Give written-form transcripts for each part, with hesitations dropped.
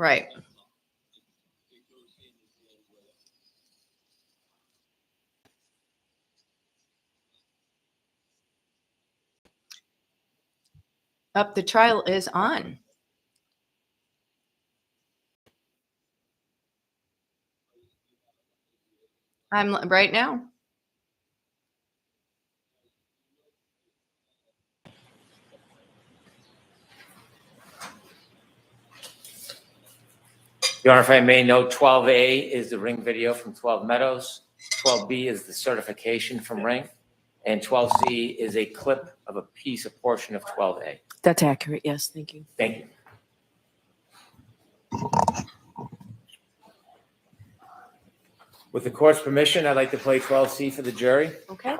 Right. Up, the trial is on. I'm right now. Your Honor, if I may note, 12A is the Ring video from 12 Meadows. 12B is the certification from Ring. And 12C is a clip of a piece, a portion of 12A. That's accurate. Yes, thank you. Thank you. With the court's permission, I'd like to play 12C for the jury. Okay.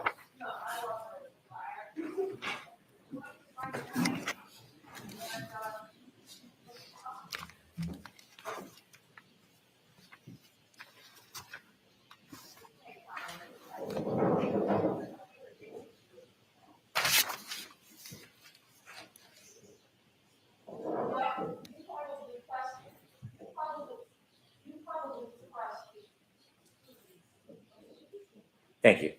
Thank you.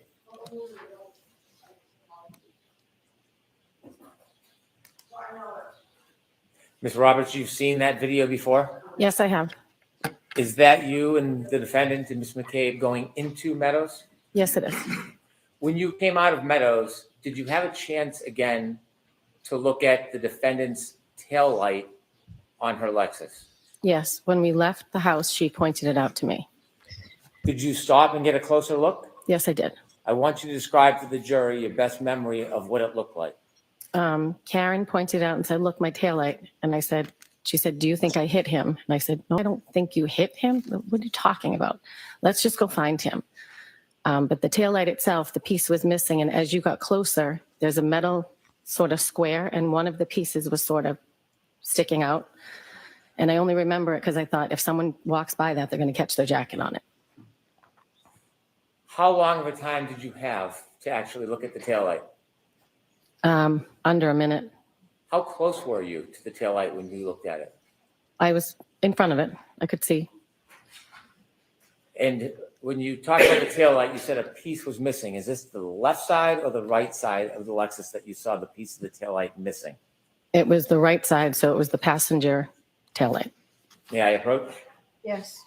Ms. Roberts, you've seen that video before? Yes, I have. Is that you and the defendant and Ms. McCabe going into Meadows? Yes, it is. When you came out of Meadows, did you have a chance again to look at the defendant's tail light on her Lexus? Yes. When we left the house, she pointed it out to me. Did you stop and get a closer look? Yes, I did. I want you to describe to the jury your best memory of what it looked like. Karen pointed out and said, look, my taillight. And she said, do you think I hit him? And I said, no, I don't think you hit him. What are you talking about? Let's just go find him. But the taillight itself, the piece was missing. And as you got closer, there's a metal sort of square, and one of the pieces was sort of sticking out. And I only remember it because I thought if someone walks by that, they're going to catch their jacket on it. How long of a time did you have to actually look at the taillight? Under a minute. How close were you to the taillight when you looked at it? I was in front of it. I could see. And when you talked about the taillight, you said a piece was missing. Is this the left side or the right side of the Lexus that you saw the piece of the taillight missing? It was the right side, so it was the passenger taillight. May I approach? Yes.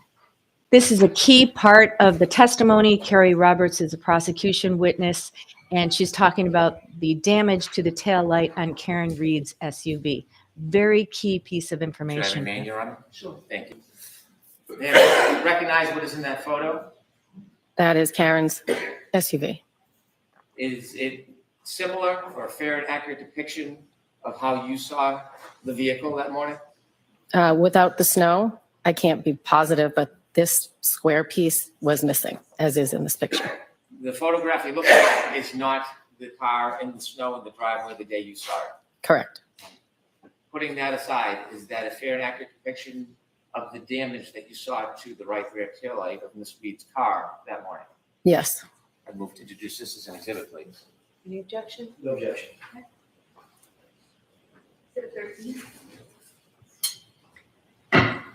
This is a key part of the testimony. Kerry Roberts is a prosecution witness, and she's talking about the damage to the tail light on Karen Reed's SUV. Very key piece of Should I information. remain, Your Honor? Sure. Thank you. May I recognize what is in that photo? That is Karen's SUV. Is it similar or a fair and accurate depiction of how you saw the vehicle that morning? Without the snow, I can't be positive, but this square piece was missing, as is in this picture. The photograph you look at is not the car in the snow in the driveway the day you saw it. Correct. Putting that aside, is that a fair and accurate depiction of the damage that you saw to the right rear taillight of Ms. Reed's car that morning? Yes. I move to introduce this as an exhibit, please. Any objection? No objection.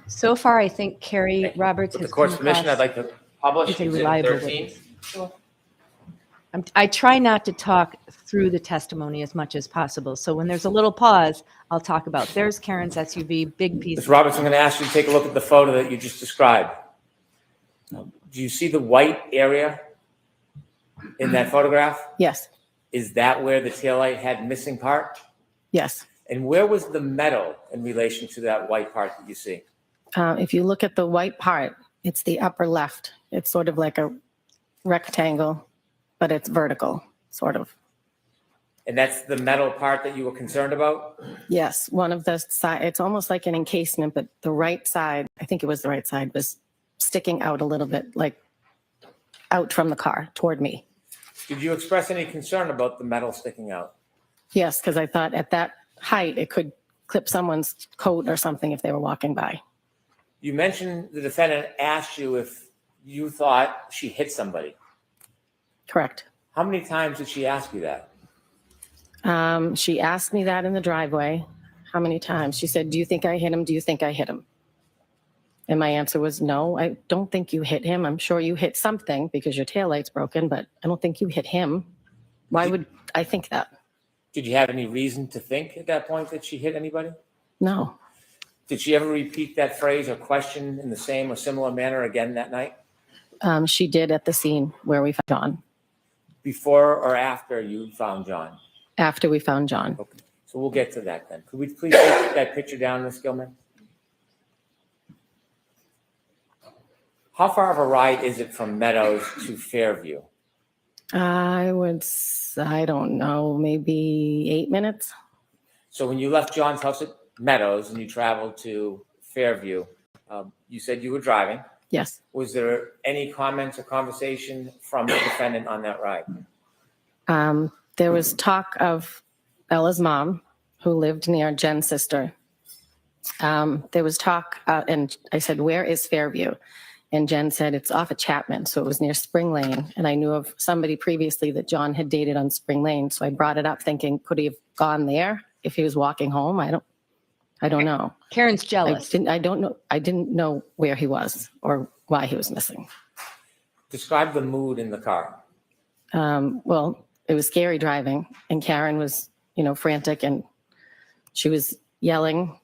So far, I think Kerry Roberts With has the court's come permission, I'd across like to publish as a exhibit reliable 13. witness. I try not to talk through the testimony as much as possible. So when there's a little pause, I'll talk about, there's Karen's SUV, big piece. Ms. Roberts, I'm going to ask you to take a look at the photo that you just described. Do you see the white area in that photograph? Yes. Is that where the taillight had missing part? Yes. And where was the metal in relation to that white part that you see? If you look at the white part, it's the upper left. It's sort of like a rectangle, but it's vertical, sort of. And that's the metal part that you were concerned about? Yes. One of the side, it's almost like an encasement, but the right side, I think it was the right side, was sticking out a little bit, like out from the car toward me. Did you express any concern about the metal sticking out? Yes, because I thought at that height, it could clip someone's coat or something if they were walking by. You mentioned the defendant asked you if you thought she hit somebody. Correct. How many times did she ask you that? She asked me that in the driveway. How many times? She said, do you think I hit him? Do you think I hit him? And my answer was, no, I don't think you hit him. I'm sure you hit something because your taillight's broken, but I don't think you hit him. Why would I think that? Did you have any reason to think at that point that she hit anybody? No. Did she ever repeat that phrase or question in the same or similar manner again that night? She did at the scene where we found John, Before or after you found John? after we found John. Okay, so we'll get to that then. Could we please take that picture down, Ms. Gilman? How far of a ride is it from Meadows to Fairview? I don't know, maybe 8 minutes. So when you left John's house at Meadows and you traveled to Fairview, you said you were driving. Yes. Was there any comments or conversation from the defendant on that ride? There was talk of Bella's mom, who lived near Jen's sister. There was talk, and I said, where is Fairview? And Jen said, it's off at Chapman, so it was near Spring Lane. And I knew of somebody previously that John had dated on Spring Lane, so I brought it up thinking, could he have gone there if he was walking home? I don't know. Karen's jealous. I don't know. I didn't know where he was or why he was missing. Describe the mood in the car. Well, it was scary driving, and Karen was, frantic, and she was yelling.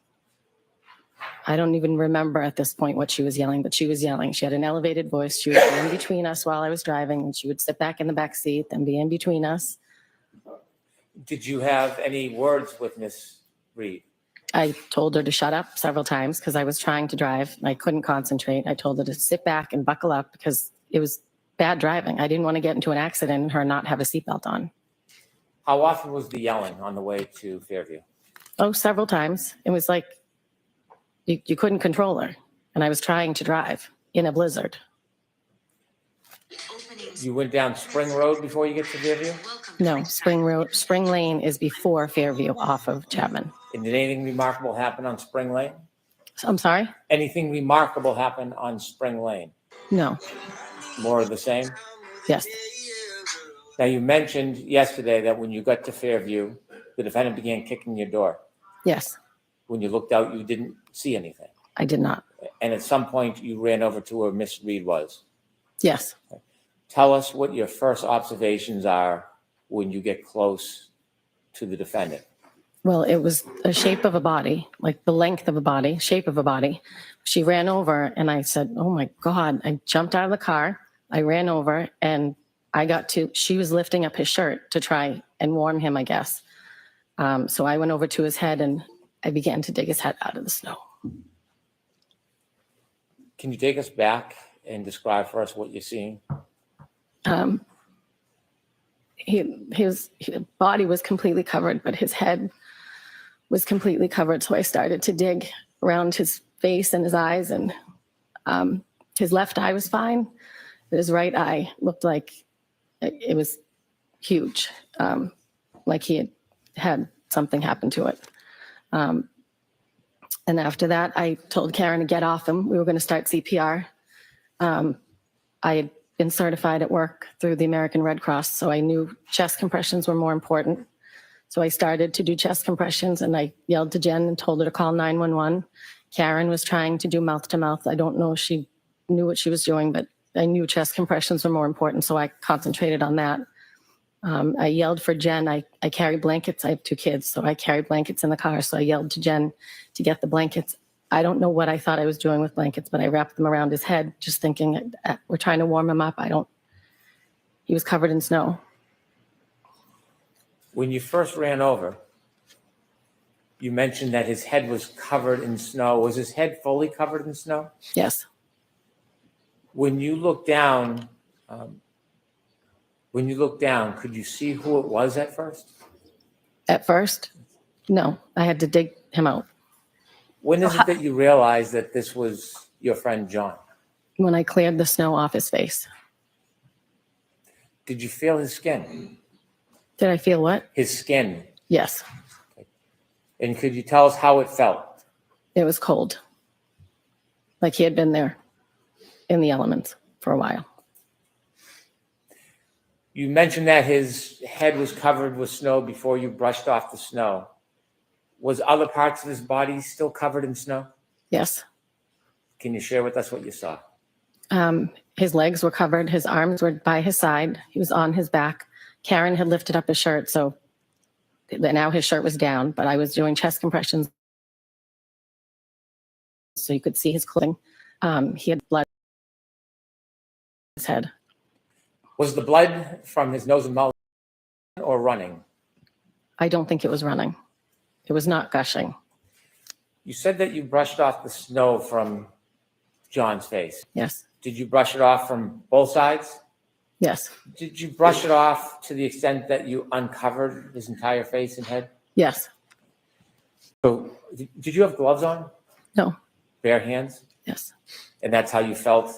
I don't even remember at this point what she was yelling, but she was yelling. She had an elevated voice. She would be in between us while I was driving, and she would sit back in the back seat and be in between us. Did you have any words with Miss Reed? I told her to shut up several times because I was trying to drive. I couldn't concentrate. I told her to sit back and buckle up because it was bad driving. I didn't want to get into an accident and her not have a seatbelt on. How often was the yelling on the way to Fairview? Oh, several times. It was like you couldn't control her. And I was trying to drive in a blizzard. You went down Spring Road before you get to Fairview? No, Spring Lane is before Fairview off of Chapman. And did anything remarkable happen on Spring Lane? I'm sorry? Anything remarkable happen on Spring Lane? No. More of the same? Yes. Now, you mentioned yesterday that when you got to Fairview, the defendant began kicking your door. Yes. When you looked out, you didn't see anything. I did not. And at some point, you ran over to where Miss Reed was. Yes. Tell us what your first observations are when you get close to the defendant. Well, it was a shape of a body, like the length of a body, shape of a body. She ran over and I said, oh my God. I jumped out of the car. I ran over and she was lifting up his shirt to try and warm him, I guess. So I went over to his head and I began to dig his head out of the snow. Can you take us back and describe for us what you're seeing? His body was completely covered, but his head was completely covered. So I started to dig around his face and his eyes, and his left eye was fine, but his right eye looked like it was huge, like he had something happen to it. And after that, I told Karen to get off him. We were going to start CPR. I had been certified at work through the American Red Cross, so I knew chest compressions were more important. So I started to do chest compressions, and I yelled to Jen and told her to call 911. Karen was trying to do mouth to mouth. I don't know if she knew what she was doing, but I knew chest compressions were more important, so I concentrated on that. I yelled for Jen. I carry blankets. I have 2 kids, so I carry blankets in the car. So I yelled to Jen to get the blankets. I don't know what I thought I was doing with blankets, but I wrapped them around his head, just thinking we're trying to warm him up. He was covered in snow. When you first ran over, you mentioned that his head was covered in snow. Was his head fully covered in snow? Yes. When you looked down, could you see who it was at first? At first, no. I had to dig him out. When is it that you realized that this was your friend John? When I cleared the snow off his face. Did you feel his skin? Did I feel what? His skin. Yes. And could you tell us how it felt? It was cold. Like he had been there in the elements for a while. You mentioned that his head was covered with snow before you brushed off the snow. Was other parts of his body still covered in snow? Yes. Can you share with us what you saw? His legs were covered. His arms were by his side. He was on his back. Karen had lifted up his shirt, so now his shirt was down, but I was doing chest compressions so you could see his clothing. He had blood on his head. Was the blood from his nose and mouth or running? I don't think it was running. It was not gushing. You said that you brushed off the snow from John's face. Yes. Did you brush it off from both sides? Yes. Did you brush it off to the extent that you uncovered his entire face and head? Yes. So did you have gloves on? No. Bare hands? Yes. And that's how you felt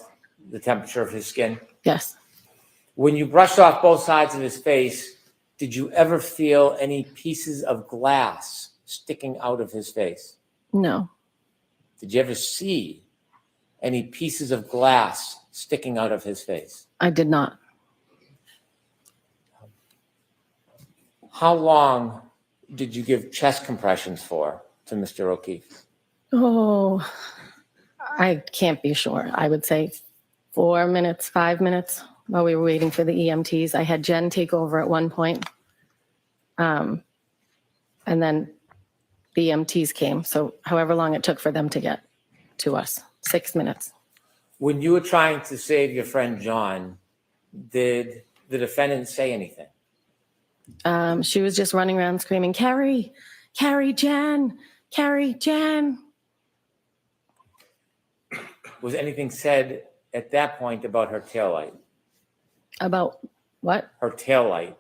the temperature of his skin? Yes. When you brushed off both sides of his face, did you ever feel any pieces of glass sticking out of his face? No. Did you ever see any pieces of glass sticking out of his face? I did not. How long did you give chest compressions for to Mr. O'Keefe? Oh, I can't be sure. I would say 4 minutes, 5 minutes while we were waiting for the EMTs. I had Jen take over at one point. And then the EMTs came. So however long it took for them to get to us, 6 minutes. When you were trying to save your friend John, did the defendant say anything? She was just running around screaming, Kerry, Kerry, Jen, Kerry, Jen. Was anything said at that point about her taillight? About what? Her taillight.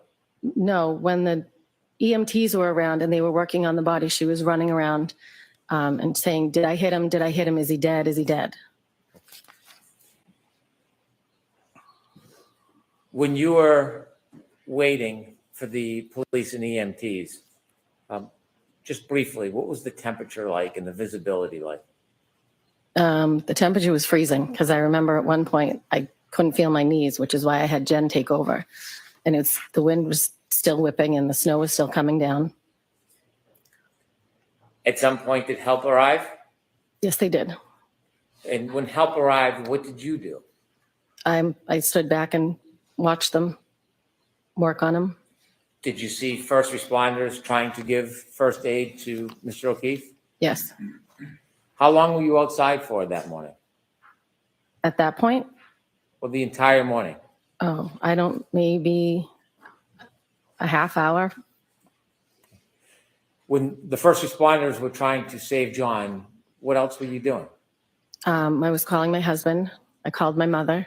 No, when the EMTs were around and they were working on the body, she was running around and saying, did I hit him? Did I hit him? Is he dead? Is he dead? When you were waiting for the police and EMTs, just briefly, what was the temperature like and the visibility like? The temperature was freezing because I remember at one point I couldn't feel my knees, which is why I had Jen take over. And the wind was still whipping and the snow was still coming down. At some point, did help arrive? Yes, they did. And when help arrived, what did you do? I stood back and watched them work on him. Did you see first responders trying to give first aid to Mr. O'Keefe? Yes. How long were you outside for that morning? At that point, Well, the entire morning. oh, maybe a half hour. When the first responders were trying to save John, what else were you doing? I was calling my husband. I called my mother.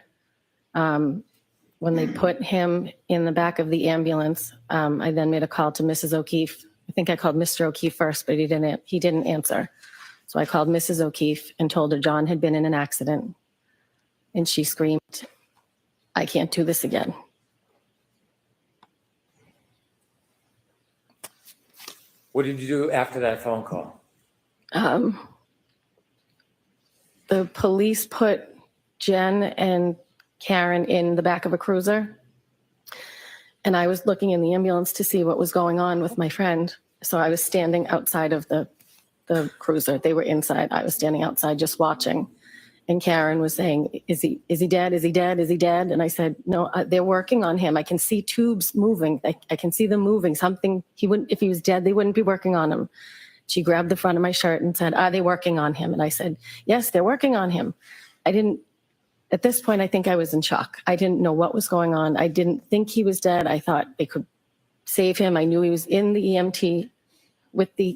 When they put him in the back of the ambulance, I then made a call to Mrs. O'Keefe. I think I called Mr. O'Keefe first, but he didn't answer. So I called Mrs. O'Keefe and told her John had been in an accident. And she screamed, I can't do this again. What did you do after that phone call? The police put Jen and Karen in the back of a cruiser. And I was looking in the ambulance to see what was going on with my friend. So I was standing outside of the cruiser. They were inside. I was standing outside just watching. And Karen was saying, is he dead? Is he dead? Is he dead? And I said, no, they're working on him. I can see tubes moving. I can see them moving. Something, if he was dead, they wouldn't be working on him. She grabbed the front of my shirt and said, are they working on him? And I said, yes, they're working on him. At this point, I think I was in shock. I didn't know what was going on. I didn't think he was dead. I thought they could save him. I knew he was in the EMT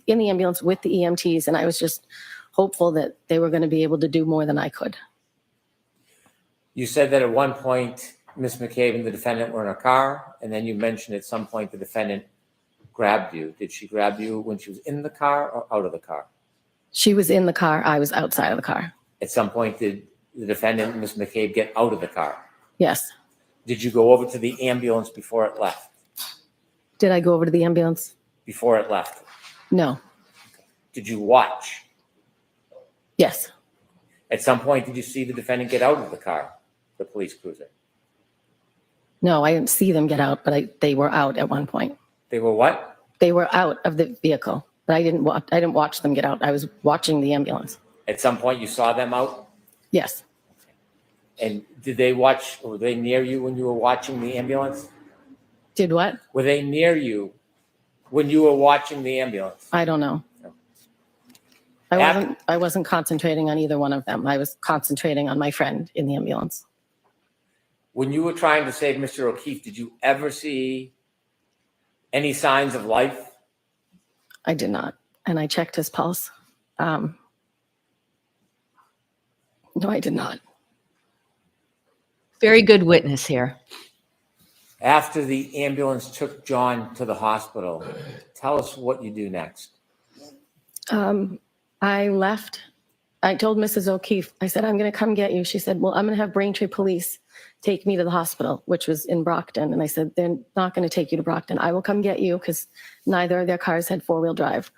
in the ambulance with the EMTs. And I was just hopeful that they were going to be able to do more than I could. You said that at one point, Ms. McCabe and the defendant were in a car, and then you mentioned at some point the defendant grabbed you. Did she grab you when she was in the car or out of the car? She was in the car. I was outside of the car. At some point, did the defendant, Ms. McCabe, get out of the car? Yes. Did you go over to the ambulance before it left? Did I go over to the ambulance? Before it left? No. Did you watch? Yes. At some point, did you see the defendant get out of the car, the police cruiser? No, I didn't see them get out, but they were out at one point. They were what? They were out of the vehicle, but I didn't watch them get out. I was watching the ambulance. At some point, you saw them out? Yes. And did they watch, or were they near you when you were watching the ambulance? Did what? Were they near you when you were watching the ambulance? I don't know. No. I wasn't concentrating on either one of them. I was concentrating on my friend in the ambulance. When you were trying to save Mr. O'Keefe, did you ever see any signs of life? I did not. And I checked his pulse. No, I did not. Very good witness here. After the ambulance took John to the hospital, tell us what you do next. I left. I told Mrs. O'Keefe, I said, I'm going to come get you. She said, well, I'm going to have Braintree Police take me to the hospital, which was in Brockton. And I said, they're not going to take you to Brockton. I will come get you because neither of their cars had four-wheel drive.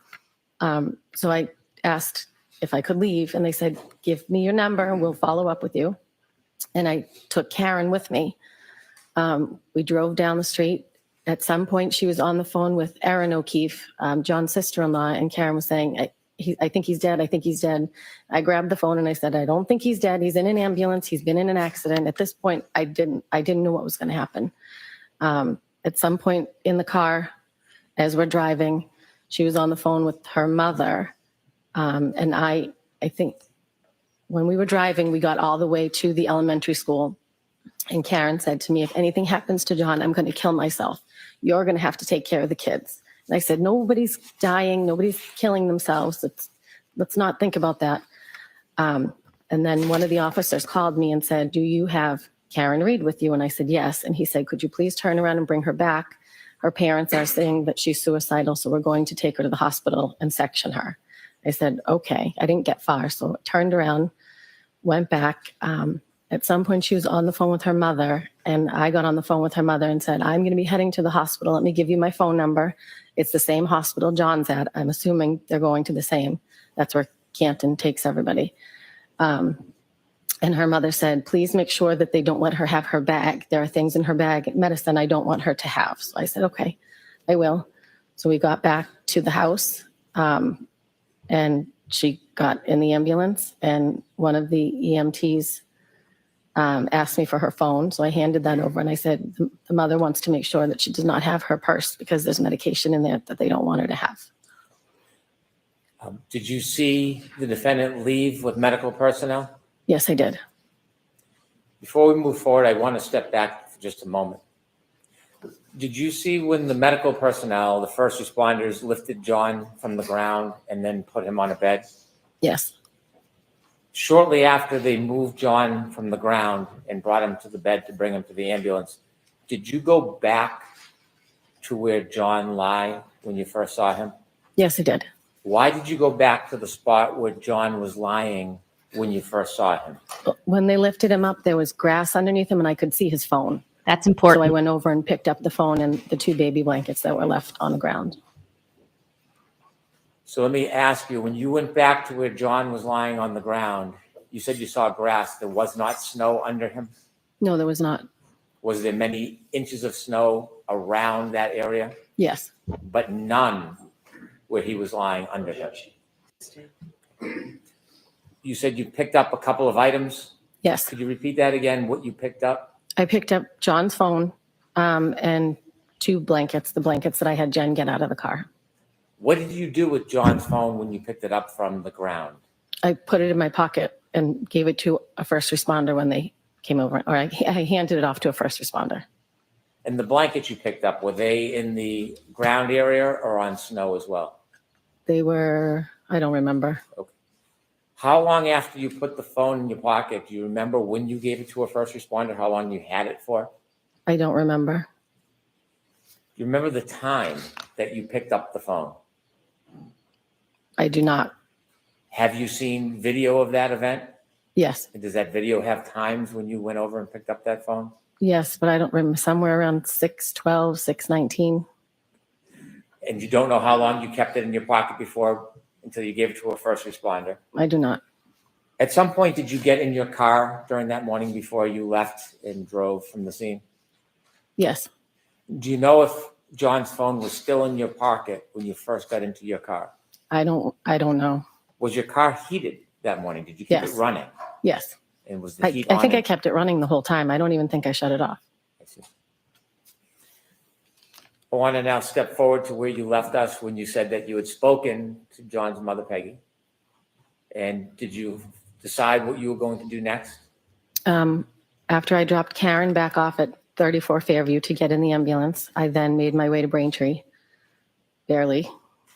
So I asked if I could leave, and they said, give me your number and we'll follow up with you. And I took Karen with me. We drove down the street. At some point, she was on the phone with Erin O'Keefe, John's sister-in-law, and Karen was saying, I think he's dead. I think he's dead. I grabbed the phone and I said, I don't think he's dead. He's in an ambulance. He's been in an accident. At this point, I didn't know what was going to happen. At some point in the car, as we're driving, she was on the phone with her mother. And I think when we were driving, we got all the way to the elementary school. And Karen said to me, if anything happens to John, I'm going to kill myself. You're going to have to take care of the kids. And I said, nobody's dying. Nobody's killing themselves. Let's not think about that. And then one of the officers called me and said, do you have Karen Reed with you? And I said, yes. And he said, could you please turn around and bring her back? Her parents are saying that she's suicidal, so we're going to take her to the hospital and section her. I said, okay. I didn't get far, so I turned around, went back. At some point, she was on the phone with her mother, and I got on the phone with her mother and said, I'm going to be heading to the hospital. Let me give you my phone number. It's the same hospital John's at. I'm assuming they're going to the same. That's where Canton takes everybody. And her mother said, please make sure that they don't let her have her bag. There are things in her bag, medicine I don't want her to have. So I said, okay, I will. So we got back to the house, and she got in the ambulance, and one of the EMTs asked me for her phone. So I handed that over, and I said, the mother wants to make sure that she does not have her purse because there's medication in there that they don't want her to have. Did you see the defendant leave with medical personnel? Yes, I did. Before we move forward, I want to step back for just a moment. Did you see when the medical personnel, the first responders, lifted John from the ground and then put him on a bed? Yes. Shortly after they moved John from the ground and brought him to the bed to bring him to the ambulance, did you go back to where John lay when you first saw him? Yes, I did. Why did you go back to the spot where John was lying when you first saw him? When they lifted him up, there was grass underneath him, and I could see his phone. That's So I important. went over and picked up the phone and the two baby blankets that were left on the ground. So let me ask you, when you went back to where John was lying on the ground, you said you saw grass. There was not snow under him? No, there was not. Was there many inches of snow around that area? Yes. But none where he was lying under him? You said you picked up a couple of items. Yes. Could you repeat that again, what you picked up? I picked up John's phone and two blankets, the blankets that I had Jen get out of the car. What did you do with John's phone when you picked it up from the ground? I put it in my pocket and gave it to a first responder when they came over, or I handed it off to a first responder. And the blankets you picked up, were they in the ground area or on snow as well? They were, I don't remember. Okay. How long after you put the phone in your pocket, do you remember when you gave it to a first responder, how long you had it for? I don't remember. Do you remember the time that you picked up the phone? I do not. Have you seen video of that event? Yes. And does that video have times when you went over and picked up that phone? Yes, but I don't remember. Somewhere around 6:12, 6:19. And you don't know how long you kept it in your pocket before until you gave it to a first responder? I do not. At some point, did you get in your car during that morning before you left and drove from the scene? Yes. Do you know if John's phone was still in your pocket when you first got into your car? I don't know. Was your car heated that morning? Did you keep Yes. it running? Yes. And was the I heat on? think I kept it running the whole time. I don't even think I shut it off. I see. I want to now step forward to where you left us when you said that you had spoken to John's mother, Peggy. And did you decide what you were going to do next? After I dropped Karen back off at 34 Fairview to get in the ambulance, I then made my way to Braintree. Barely.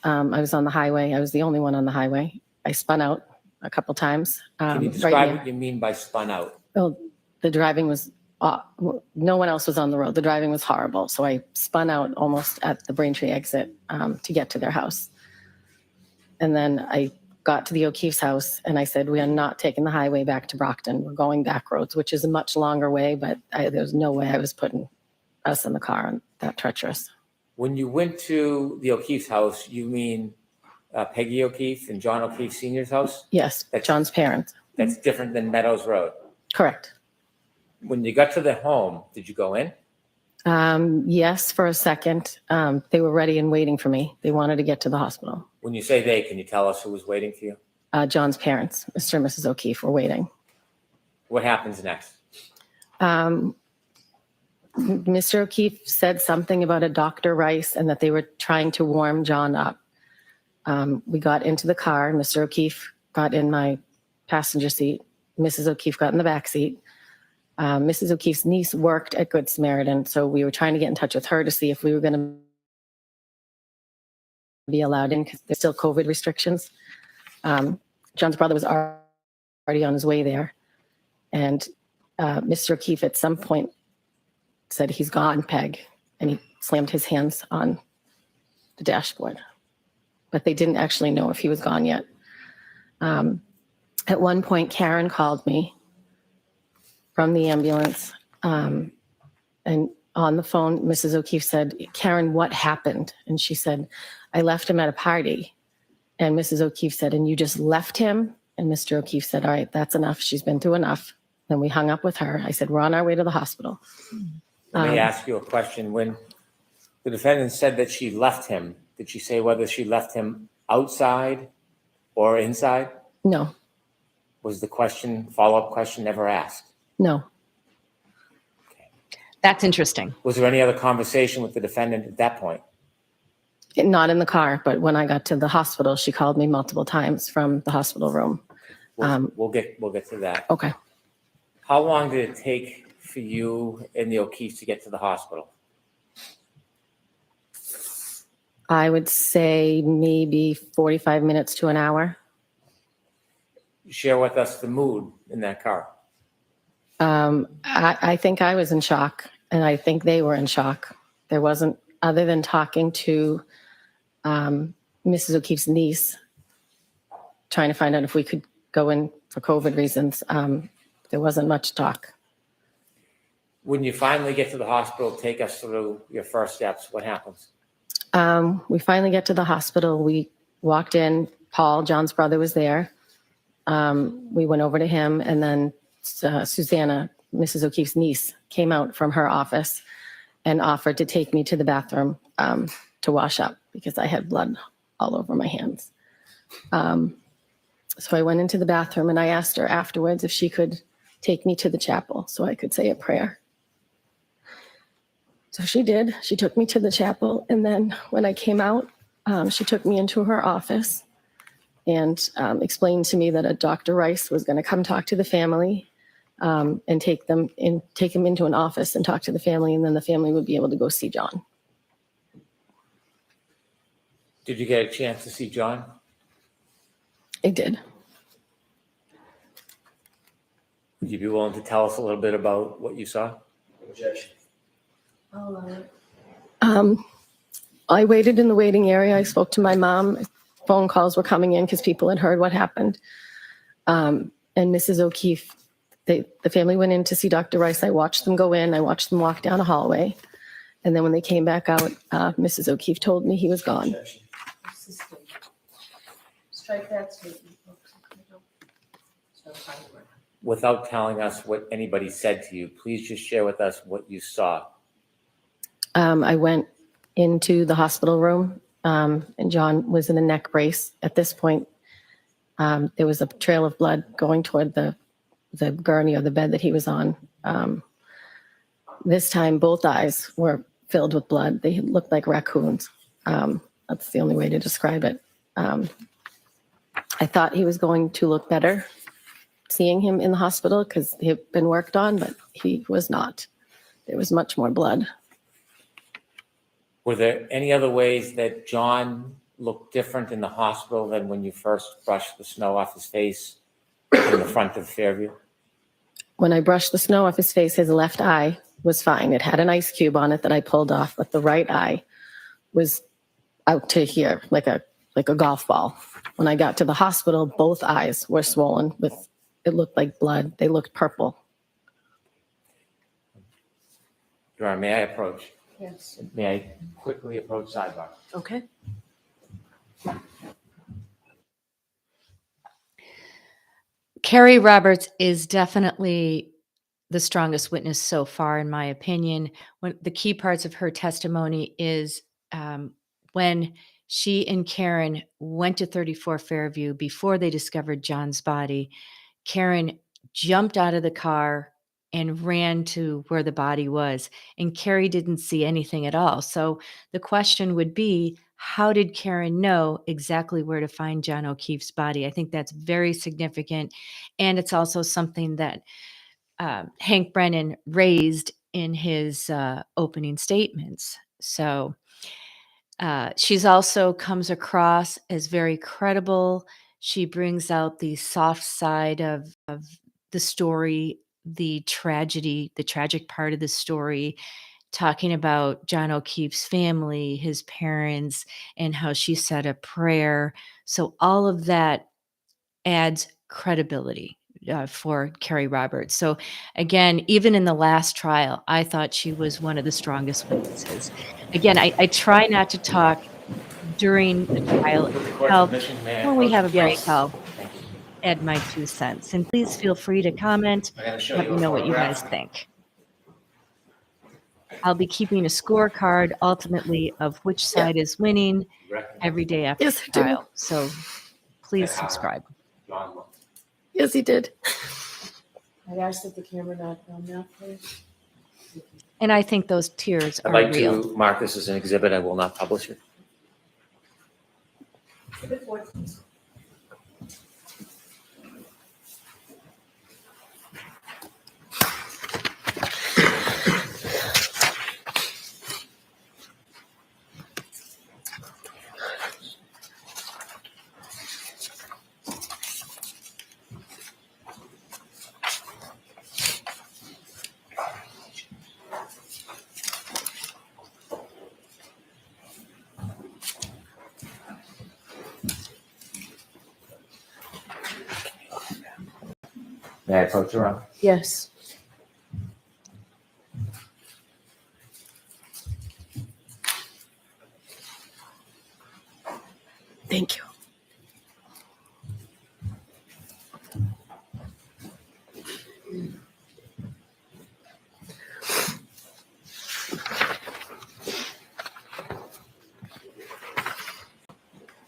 I was on the highway. I was the only one on the highway. I spun out a couple times. Can you right describe near- what you mean by spun out? Well, the driving was, no one else was on the road. The driving was horrible. So I spun out almost at the Braintree exit to get to their house. And then I got to the O'Keefe's house and I said, we are not taking the highway back to Brockton. We're going back roads, which is a much longer way, but there was no way I was putting us in the car on that treacherous. When you went to the O'Keefe's house, you mean Peggy O'Keefe and John O'Keefe Sr.'s house? Yes, John's parents. That's different than Meadows Road. Correct. When you got to the home, did you go in? Yes, for a second. They were ready and waiting for me. They wanted to get to the hospital. When you say they, can you tell us who was waiting for you? John's parents, Mr. and Mrs. O'Keefe, were waiting. What happens next? Mr. O'Keefe said something about a Dr. Rice and that they were trying to warm John up. We got into the car. Mr. O'Keefe got in my passenger seat. Mrs. O'Keefe got in the back seat. Mrs. O'Keefe's niece worked at Good Samaritan, so we were trying to get in touch with her to see if we were going to be allowed in because there's still COVID restrictions. John's brother was already on his way there. And Mr. O'Keefe at some point said, he's gone, Peg. And he slammed his hands on the dashboard. But they didn't actually know if he was gone yet. At one point, Karen called me from the ambulance. And on the phone, Mrs. O'Keefe said, Karen, what happened? And she said, I left him at a party. And Mrs. O'Keefe said, and you just left him? And Mr. O'Keefe said, all right, that's enough. She's been through enough. Then we hung up with her. I said, we're on our way to the hospital. Let me ask you a question. When the defendant said that she left him, did she say whether she left him outside or inside? No, Was the question, follow-up question, never asked? no. That's interesting. Was there any other conversation with the defendant at that point? Not in the car, but when I got to the hospital, she called me multiple times from the hospital room. We'll get to that. Okay. How long did it take for you and the O'Keefes to get to the hospital? I would say maybe 45 minutes to an hour. Share with us the mood in that car. I think I was in shock, and I think they were in shock. There wasn't, other than talking to Mrs. O'Keefe's niece, trying to find out if we could go in for COVID reasons, there wasn't much talk. When you finally get to the hospital, take us through your first steps. What happens? We finally get to the hospital. We walked in. Paul, John's brother, was there. We went over to him, and then Susanna, Mrs. O'Keefe's niece, came out from her office and offered to take me to the bathroom to wash up because I had blood all over my hands. So I went into the bathroom and I asked her afterwards if she could take me to the chapel so I could say a prayer. So she did. She took me to the chapel. And then when I came out, she took me into her office and explained to me that a Dr. Rice was going to come talk to the family and take him into an office and talk to the family. And then the family would be able to go see John. Did you get a chance to see John? I did. Would you be willing to tell us a little bit about what you saw? Objection. I waited in the waiting area. I spoke to my mom. Phone calls were coming in because people had heard what happened. And Mrs. O'Keefe, the family went in to see Dr. Rice. I watched them go in. I watched them walk down a hallway. And then when they came back out, Mrs. O'Keefe told me he was gone. Objection. Strike that statement. Without telling us what anybody said to you, please just share with us what you saw. I went into the hospital room, and John was in a neck brace. At this point, there was a trail of blood going toward the the gurney or the bed that he was on. This time, both eyes were filled with blood. They looked like raccoons. That's the only way to describe it. I thought he was going to look better seeing him in the hospital because he had been worked on, but he was not. There was much more blood. Were there any other ways that John looked different in the hospital than when you first brushed the snow off his face in the front of Fairview? When I brushed the snow off his face, his left eye was fine. It had an ice cube on it that I pulled off, but the right eye was out to here, like a golf ball. When I got to the hospital, both eyes were swollen with, it looked like blood. They looked purple. Your Honor, may I approach? Yes. May I quickly approach sidebar? Okay. Kerry Roberts is definitely the strongest witness so far, in my opinion. One the key parts of her testimony is when she and Karen went to 34 Fairview before they discovered John's body. Karen jumped out of the car and ran to where the body was, and Kerry didn't see anything at all. So the question would be, how did Karen know exactly where to find John O'Keefe's body? I think that's very significant, and it's also something that Hank Brennan raised in his opening statements. So she's also comes across as very credible. She brings out the soft side of the story, the tragedy, the tragic part of the story, talking about John O'Keefe's family, his parents, and how she said a prayer. So all of that adds credibility for Kerry Roberts. So again, even in the last trial, I thought she was one of the strongest witnesses. Again, I try not to talk during the trial itself. When we have a break, I'll add my 2 cents. And please feel free to comment. Let me know what you guys think. I'll be keeping a scorecard ultimately of which side is winning every day after Yes, the I do. trial. So please subscribe. Yes, he did. I'd ask that the camera not film now, please. And I think those tears I'd are like real. to mark this as an exhibit. I will not publish it. May I approach Your Honor? Yes. Thank you.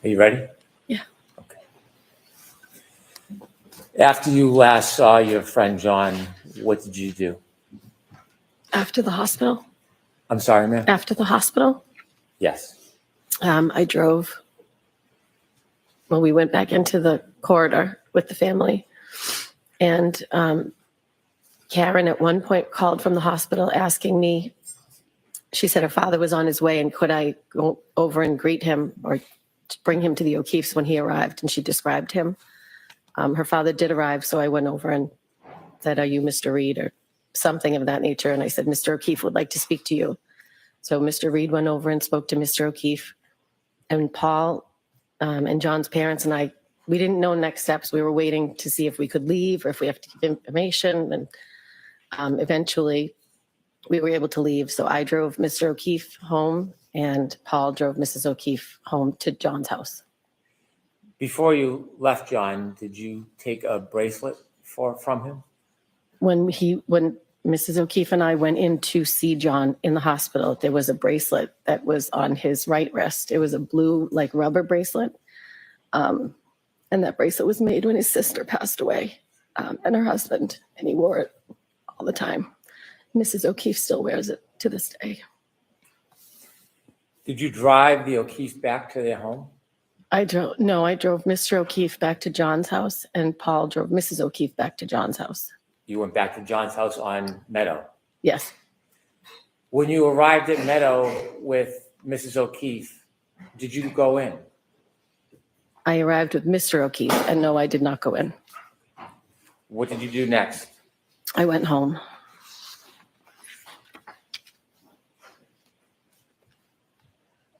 Are you ready? Yeah. Okay. After you last saw your friend John, what did you do? After the hospital? I'm sorry, ma'am? After the hospital, Yes. I drove. Well, we went back into the corridor with the family. And Karen at one point called from the hospital asking me, she said her father was on his way and could I go over and greet him or bring him to the O'Keefe's when he arrived? And she described him. Her father did arrive, so I went over and said, "Are you Mr. Reed?" or something of that nature. And I said, "Mr. O'Keefe would like to speak to you." So Mr. Reed went over and spoke to Mr. O'Keefe. And Paul and John's parents and I, we didn't know next steps. We were waiting to see if we could leave or if we have to give information. And eventually we were able to leave. So I drove Mr. O'Keefe home and Paul drove Mrs. O'Keefe home to John's house. Before you left John, did you take a bracelet from him? When Mrs. O'Keefe and I went in to see John in the hospital, there was a bracelet that was on his right wrist. It was a blue, like rubber bracelet. And that bracelet was made when his sister passed away. and her husband, and he wore it all the time. Mrs. O'Keefe still wears it to this day. Did you drive the O'Keefe back to their home? I drove Mr. O'Keefe back to John's house, and Paul drove Mrs. O'Keefe back to John's house. You went back to John's house on Meadow. Yes. When you arrived at Meadow with Mrs. O'Keefe, did you go in? I arrived with Mr. O'Keefe, and no, I did not go in. What did you do next? I went home.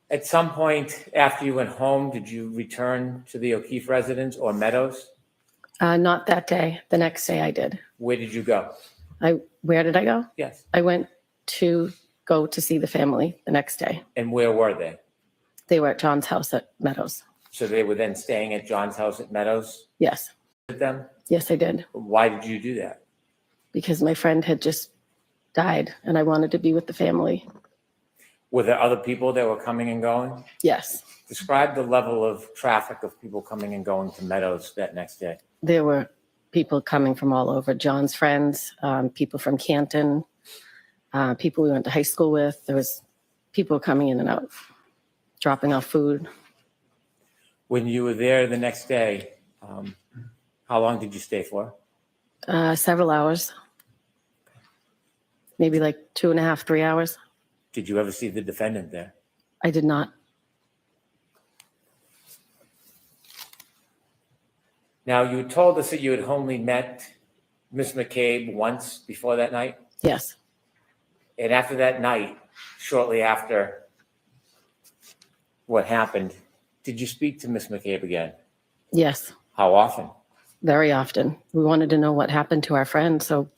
At some point after you went home, did you return to the O'Keefe residence or Meadows? Not that day. The next day I did. Where did you go? Where did I go? Yes. I went to go to see the family the next day. And where were they? They were at John's house at Meadows. So they were then staying at John's house at Meadows Yes. with them? Yes, I did. Why did you do that? Because my friend had just died and I wanted to be with the family. Were there other people that were coming and going? Yes. Describe the level of traffic of people coming and going to Meadows that next day. There were people coming from all over. John's friends, people from Canton, people we went to high school with. There was people coming in and out, dropping off food. When you were there the next day, how long did you stay for? Several hours. Maybe like 2.5, 3 hours. Did you ever see the defendant there? I did not. Now, you told us that you had only met Miss McCabe once before that night. Yes. And after that night, shortly after what happened, did you speak to Miss McCabe again? Yes. How often? Very often. We wanted to know what happened to our friend, so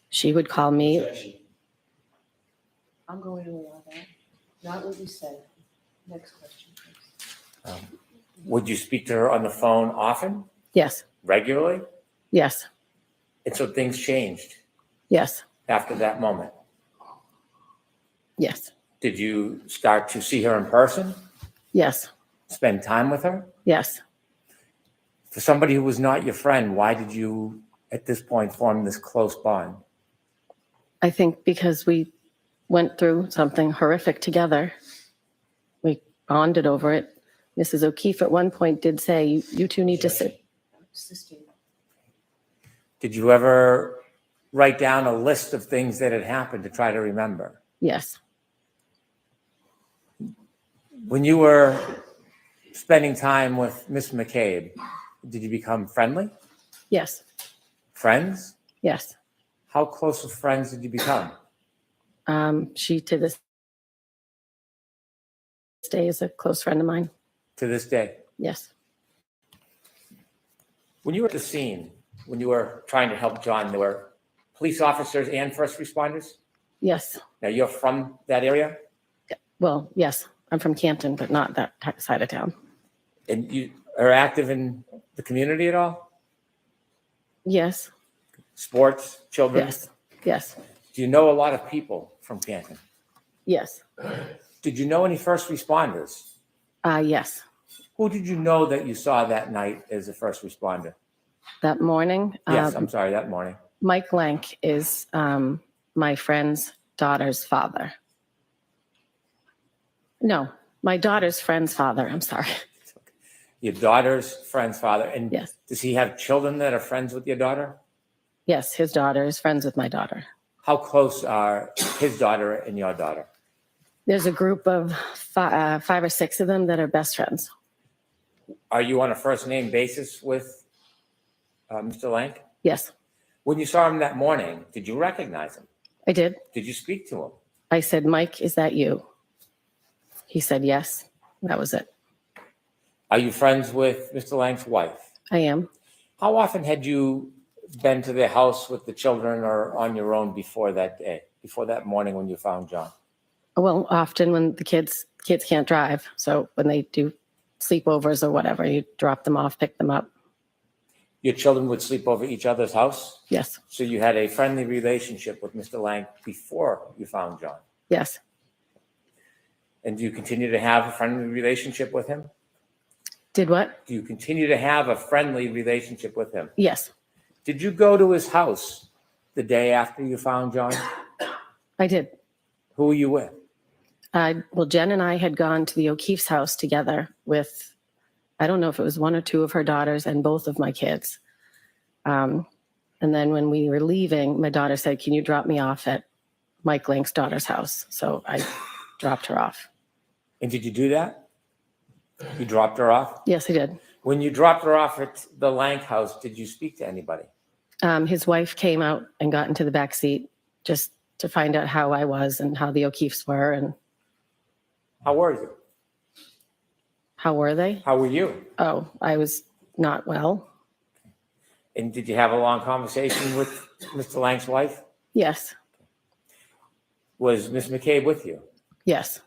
she would call me. I'm going to allow that. Not what you said. Next question, please. Would you speak to her on the phone often, Yes. regularly? Yes. And so things changed Yes. after that moment. Yes. Did you start to see her in person, Yes. spend time with her? Yes. For somebody who was not your friend, why did you, at this point, form this close bond? I think because we went through something horrific together. We bonded over it. Mrs. O'Keefe at one point did say, you two need to sit. Assisting. Did you ever write down a list of things that had happened to try to remember? Yes. When you were spending time with Miss McCabe, did you become friendly? Yes. Friends? Yes. How close of friends did you become? She to this day is a close friend of mine. To this day? Yes. When you were at the scene, when you were trying to help John, there were police officers and first responders? Yes. Now, you're from that area? Well, yes. I'm from Canton, but not that side of town. And you are active in the community at all? Yes. Sports, children? Yes. Yes. Do you know a lot of people from Canton? Yes. Did you know any first responders? Yes. Who did you know that you saw that night as a first responder? That morning. Yes, I'm sorry, that morning. Mike Lank is my friend's daughter's father. No, my daughter's friend's father. I'm sorry. Your daughter's friend's father. And Yes. does he have children that are friends with your daughter? Yes, his daughter is friends with my daughter. How close are his daughter and your daughter? There's a group of 5 or 6 of them that are best friends. Are you on a first name basis with Mr. Lank? Yes, When you saw him that morning, did you recognize him? I did. Did you speak to him? I said, Mike, is that you? He said, yes. That was it. Are you friends with Mr. Lank's wife? I am. How often had you been to their house with the children or on your own before that day, before that morning when you found John? Well, often when the kids can't drive. So when they do sleepovers or whatever, you drop them off, pick them up. Your children would sleep over each other's house? Yes. So you had a friendly relationship with Mr. Lank before you found John? Yes. And do you continue to have a friendly relationship with him? Did what? Do you continue to have a friendly relationship with him? Yes. Did you go to his house the day after you found John? I did. Who were you with? Well, Jen and I had gone to the O'Keefe's house together with, I don't know if it was one or two of her daughters and both of my kids. And then when we were leaving, my daughter said, "Can you drop me off at Mike Lank's daughter's house?" So I dropped her off. And did you do that? You dropped her off? Yes, I did. When you dropped her off at the Lank house, did you speak to anybody? His wife came out and got into the back seat just to find out how I was and how the O'Keefes were and How were you? how were they? How were you? Oh, I was not well. And did you have a long conversation with Mr. Lank's wife? Yes, Was Miss McCabe with you? yes,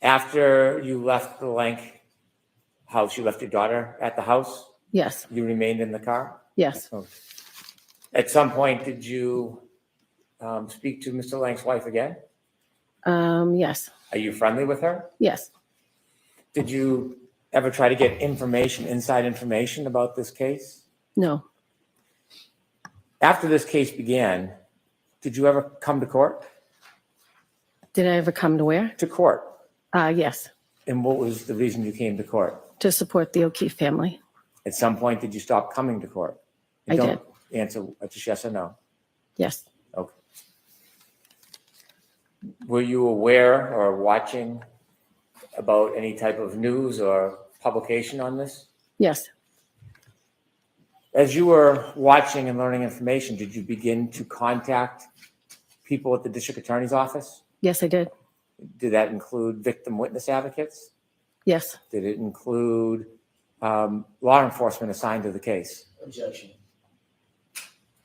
After you left the Lank house, you left your daughter at the house? yes, You remained in the car? yes. At some point, did you speak to Mr. Lank's wife again? Yes, Are you friendly with her? yes. Did you ever try to get information, inside information about this case? No, After this case began, did you ever come to court? did I ever come to where? To court. Yes, And what was the reason you came to court? to support the O'Keefe family. At some point, did you stop coming to court? And I don't answer just yes or no. Yes, Okay. Were you aware or watching about any type of news or publication on this? yes, As you were watching and learning information, did you begin to contact people at the district attorney's office? yes, I did. Did that include victim witness advocates? Yes, Did it include law enforcement assigned to the case? Objection.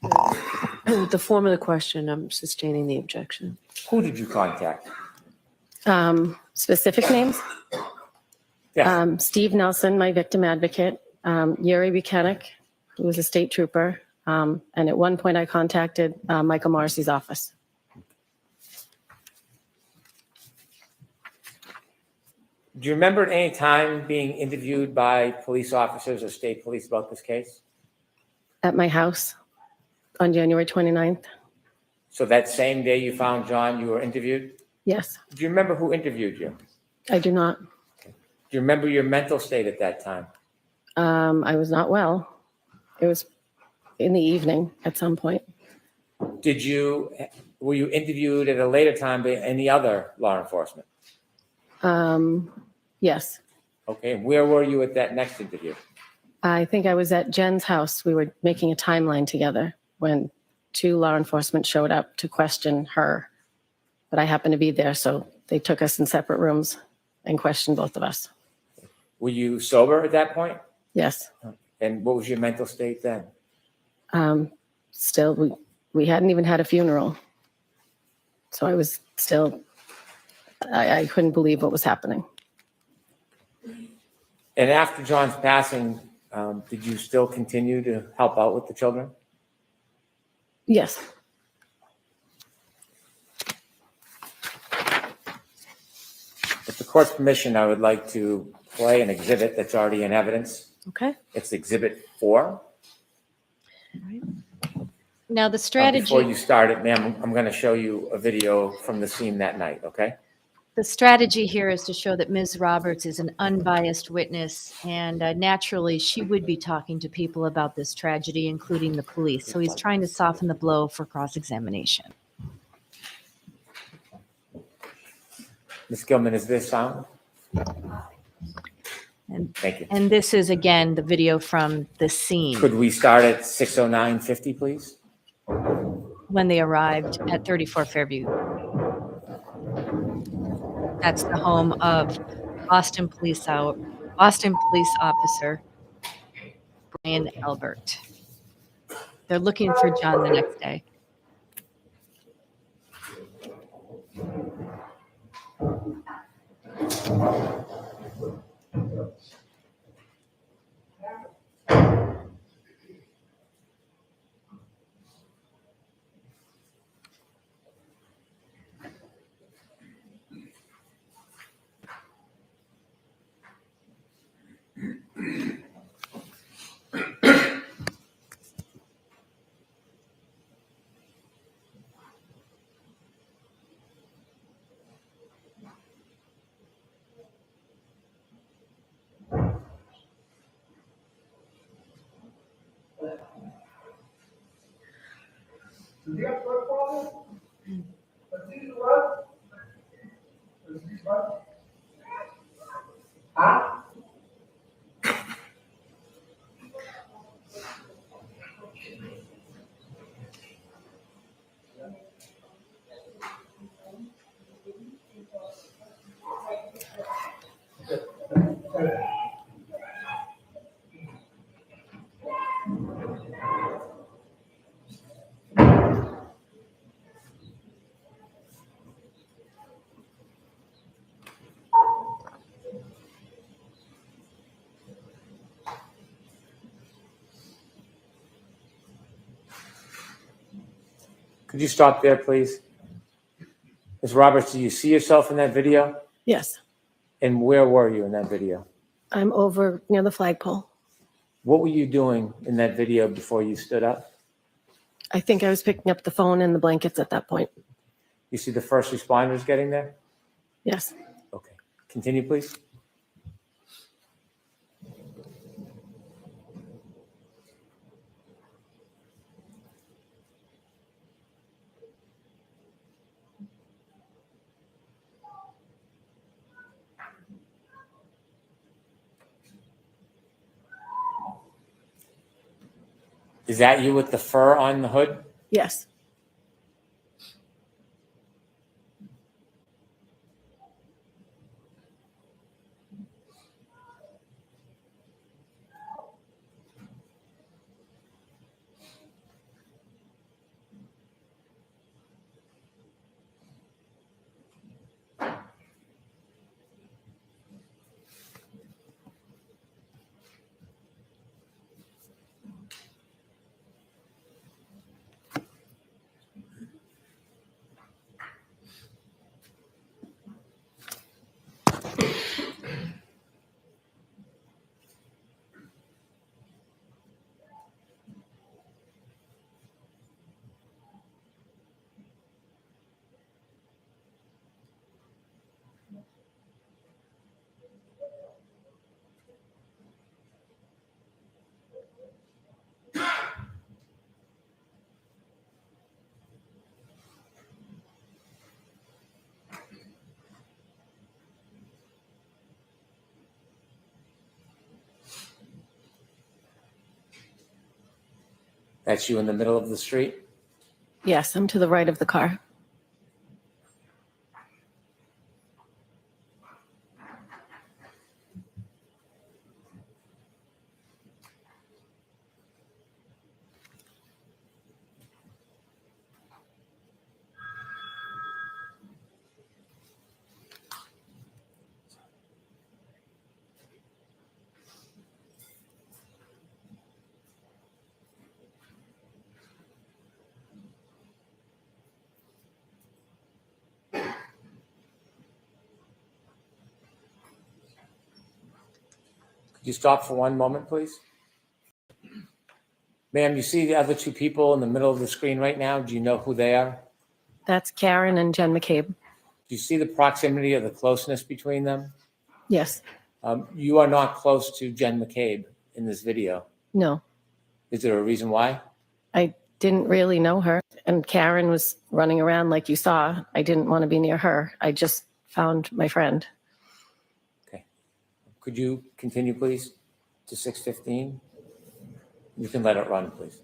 The form of the question, I'm sustaining the objection. Who did you contact? specific names? Yeah. Steve Nelson, my victim advocate, Yuri Buchanan, who was a state trooper, and at one point I contacted Michael Morrissey's office. Do you remember at any time being interviewed by police officers or state police about this case? At my house on January 29th. So that same day you found John, you were interviewed? Yes, Do you remember who interviewed you? I do not. Do you remember your mental state at that time? I was not well. It was in the evening at some point. Were you interviewed at a later time by any other law enforcement? Yes, Okay, and where were you at that next interview? I think I was at Jen's house. We were making a timeline together when two law enforcement showed up to question her. But I happened to be there, so they took us in separate rooms and questioned both of us. Were you sober at that point? Yes. And what was your mental state then? Still, we hadn't even had a funeral. So I was still, I couldn't believe what was happening. And after John's passing, did you still continue to help out with the children? Yes. With the court's permission, I would like to play an exhibit that's already in evidence. Okay. It's Exhibit 4. Now, the Before strategy, you start it, ma'am, I'm going to show you a video from the scene that night, okay? the strategy here is to show that Ms. Roberts is an unbiased witness, and naturally, she would be talking to people about this tragedy, including the police. So he's trying to soften the blow for cross-examination. Ms. Gilman, is this sound? And, Thank you. and this is, again, the video from the scene Could we start at 6:09:50, please? when they arrived at 34 Fairview. That's the home of Boston Police Officer Brian Albert. They're looking for John the next day. Could you stop there, please? Ms. Roberts, do you see yourself in that video? Yes, And where were you in that video? I'm over near the flagpole. What were you doing in that video before you stood up? I think I was picking up the phone and the blankets at that point. You see the first responders getting there? Yes. Okay. Continue, please. Is that you with the fur on the hood? Yes. That's you in the middle of the street? Yes, I'm to the right of the car. Could you stop for one moment, please? Ma'am, you see the other two people in the middle of the screen right now? Do you know who they are? That's Karen and Jen McCabe. Do you see the proximity or the closeness between them? Yes. You are not close to Jen McCabe in this video. No, Is there a reason why? I didn't really know her. And Karen was running around like you saw. I didn't want to be near her. I just found my friend. Okay. Could you continue, please, to 6:15? You can let it run, please.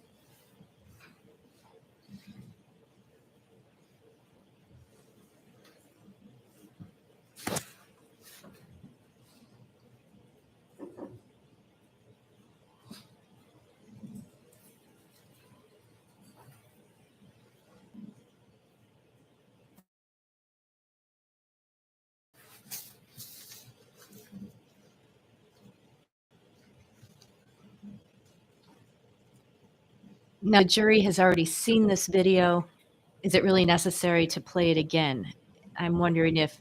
Now, the jury has already seen this video. Is it really necessary to play it again? I'm wondering if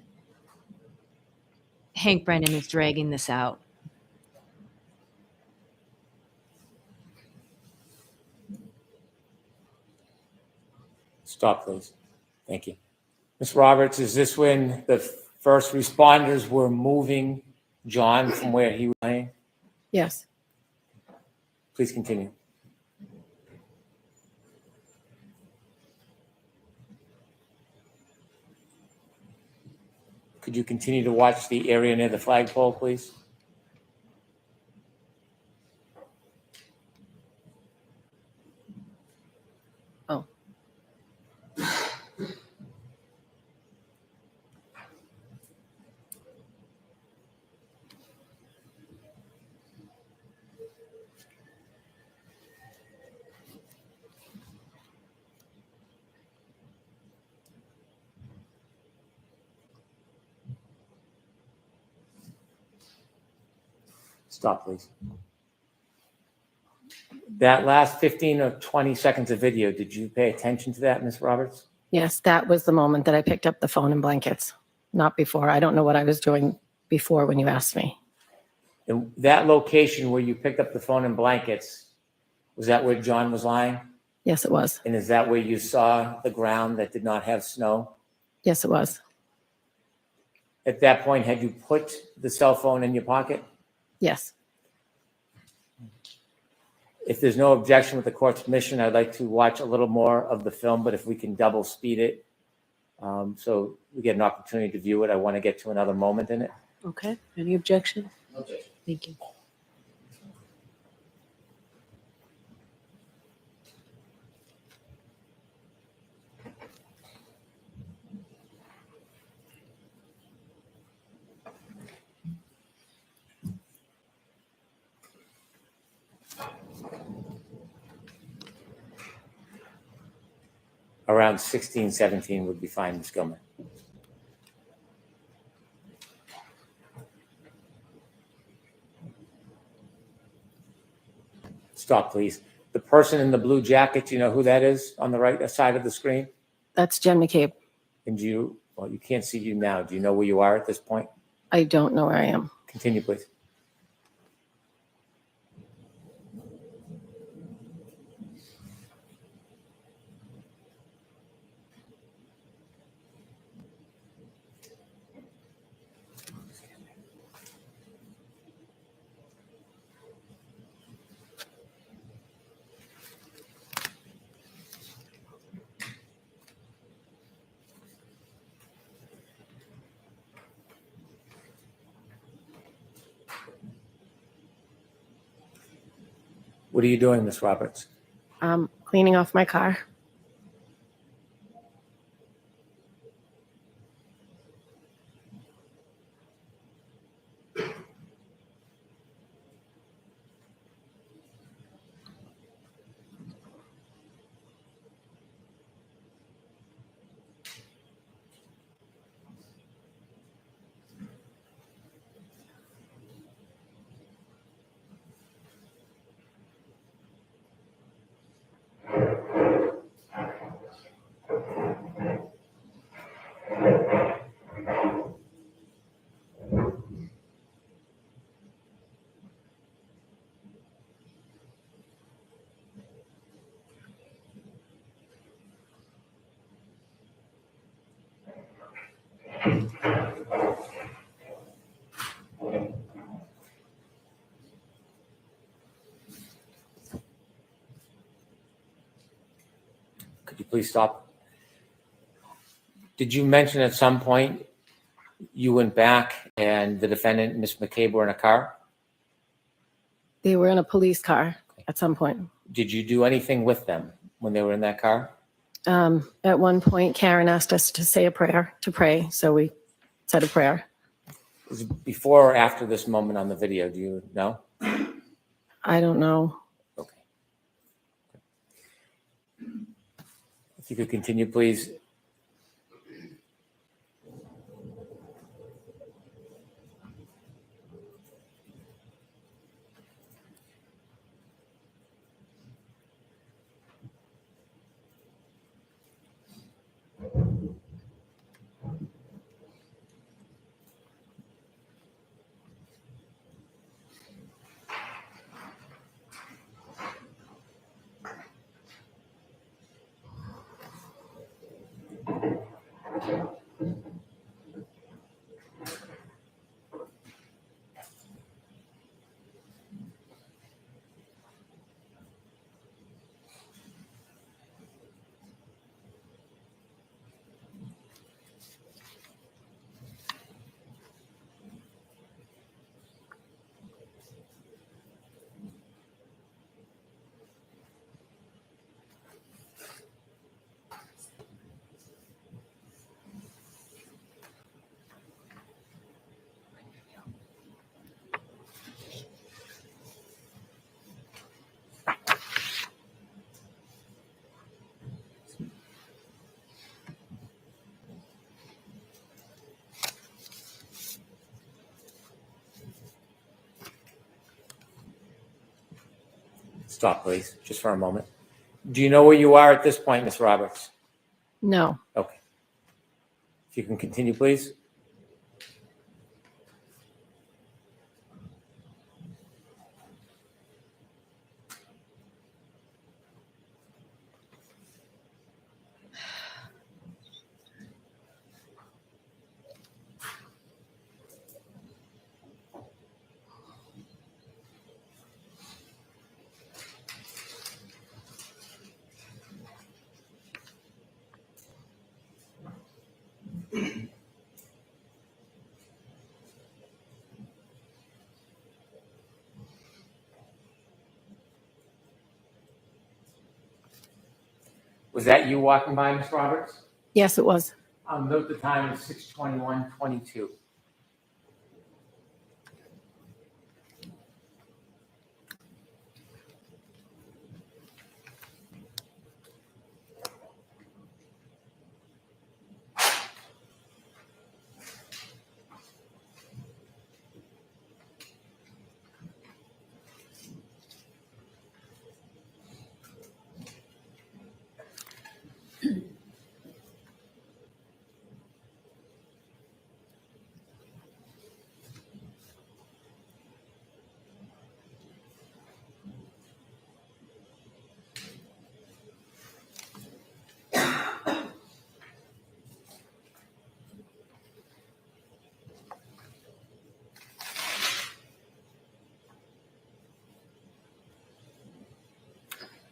Hank Brennan is dragging this out. Stop, please. Thank you. Ms. Roberts, is this when the first responders were moving John from where he was laying? Yes. Please continue. Could you continue to watch the area near the flagpole, please? Oh. Stop, please. That last 15 or 20 seconds of video, did you pay attention to that, Ms. Roberts? Yes, that was the moment that I picked up the phone and blankets, not before. I don't know what I was doing before when you asked me. And that location where you picked up the phone and blankets, was that where John was lying? Yes, it was. And is that where you saw the ground that did not have snow? Yes, it was. At that point, had you put the cell phone in your pocket? Yes. If there's no objection with the court's permission, I'd like to watch a little more of the film, but if we can double speed it, so we get an opportunity to view it. I want to get to another moment in it. Okay, any objection? Okay. Thank you. Around 16, 17 would be fine, Ms. Gilman. Stop, please. The person in the blue jacket, do you know who that is on the right side of the screen? That's Jen McCabe. And well, you can't see you now. Do you know where you are at this point? I don't know where I am. Continue, please. What are you doing, Ms. Roberts? Cleaning off my car. Could you please stop? Did you mention at some point you went back and the defendant, Ms. McCabe, were in a car? They were in a police car at some point. Did you do anything with them when they were in that car? At one point, Karen asked us to say a prayer, to pray. So we said a prayer. Was it before or after this moment on the video? Do you know? I don't know. Okay. If you could continue, please. Stop, please, just for a moment. Do you know where you are at this point, Ms. Roberts? No. Okay. If you can continue, please. Was that you walking by, Ms. Roberts? Yes, it was. Note the time is 6:21:22. Do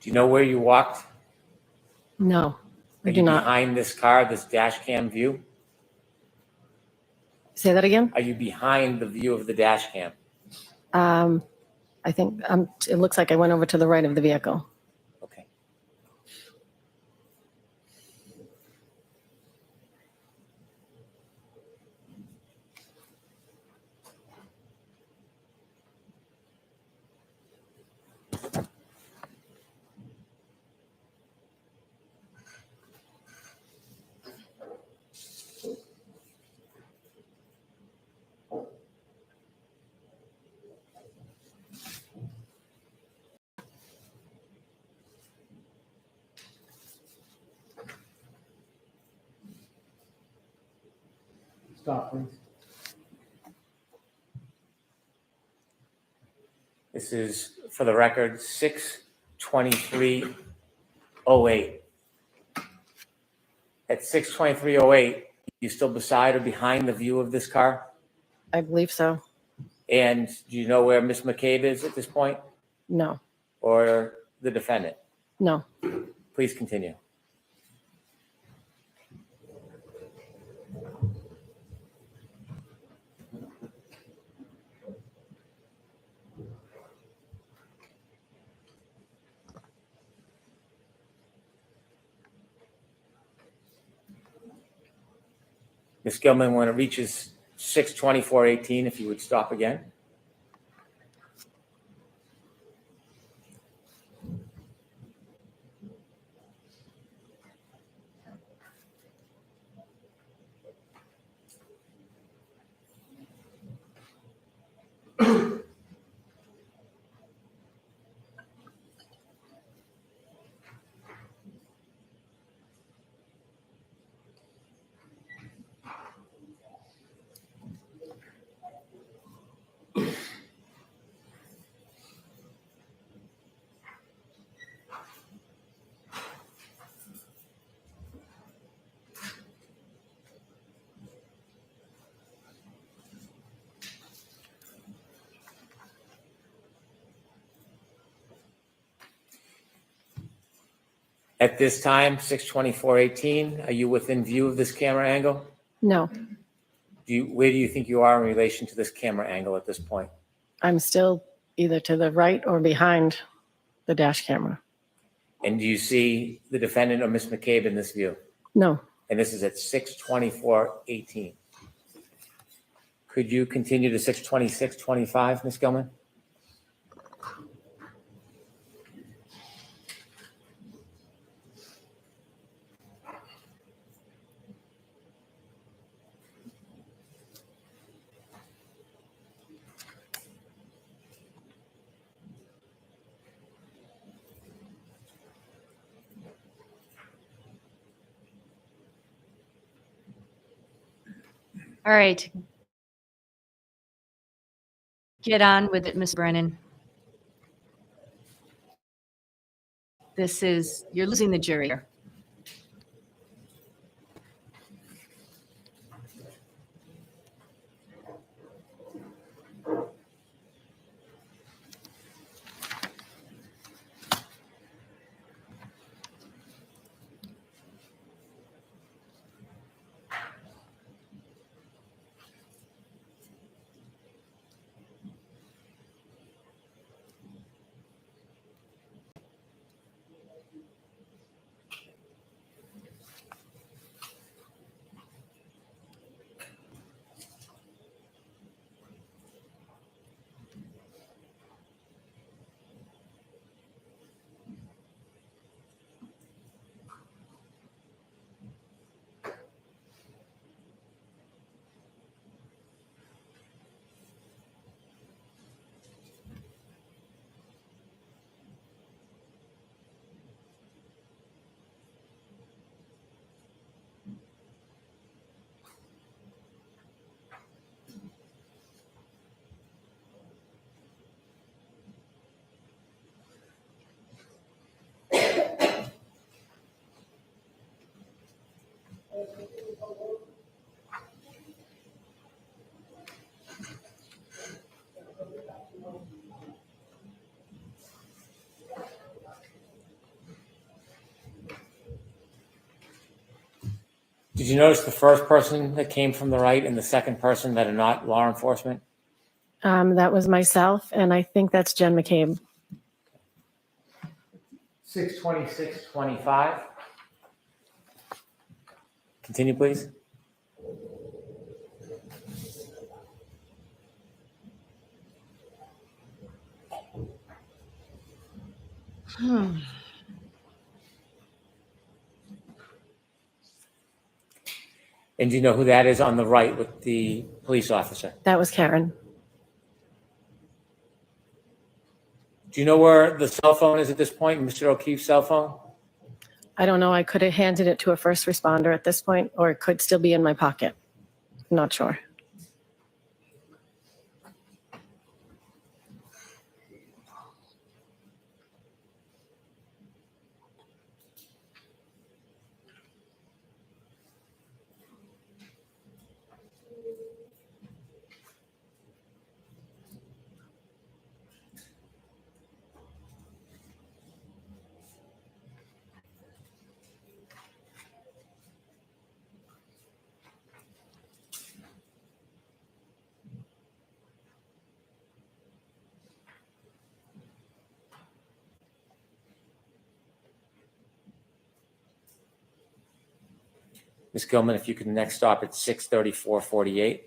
you know where you walked? No, I Are do you not. behind this car, this dash cam view? Say that again? Are you behind the view of the dash cam? I think it looks like I went over to the right of the vehicle. Okay. Stop, please. This is, for the record, 6:23:08. At 6:23:08, you still beside or behind the view of this car? I believe so. And do you know where Ms. McCabe is at this point, No, or the defendant? no. Please continue. Ms. Gilman, when it reaches 6:24:18, if you would stop again. At this time, 6:24:18, are you within view of this camera angle? No, Where do you think you are in relation to this camera angle at this point? I'm still either to the right or behind the dash camera. And do you see the defendant or Ms. McCabe in this view? No, And this is at 6:24:18. Could you continue to 6:26:25, Ms. Gilman? All right. Get on with it, Ms. Brennan. You're losing the jury here. Did you notice the first person that came from the right and the second person that are not law enforcement? That was myself, and I think that's Jen McCabe. 62625. Continue, please. And do you know who that is on the right with the police officer? That was Karen. Do you know where the cell phone is at this point, Mr. O'Keefe's cell phone? I don't know. I could have handed it to a first responder at this point, or it could still be in my pocket. I'm not sure. Ms. Gilman, if you could next stop at 63448.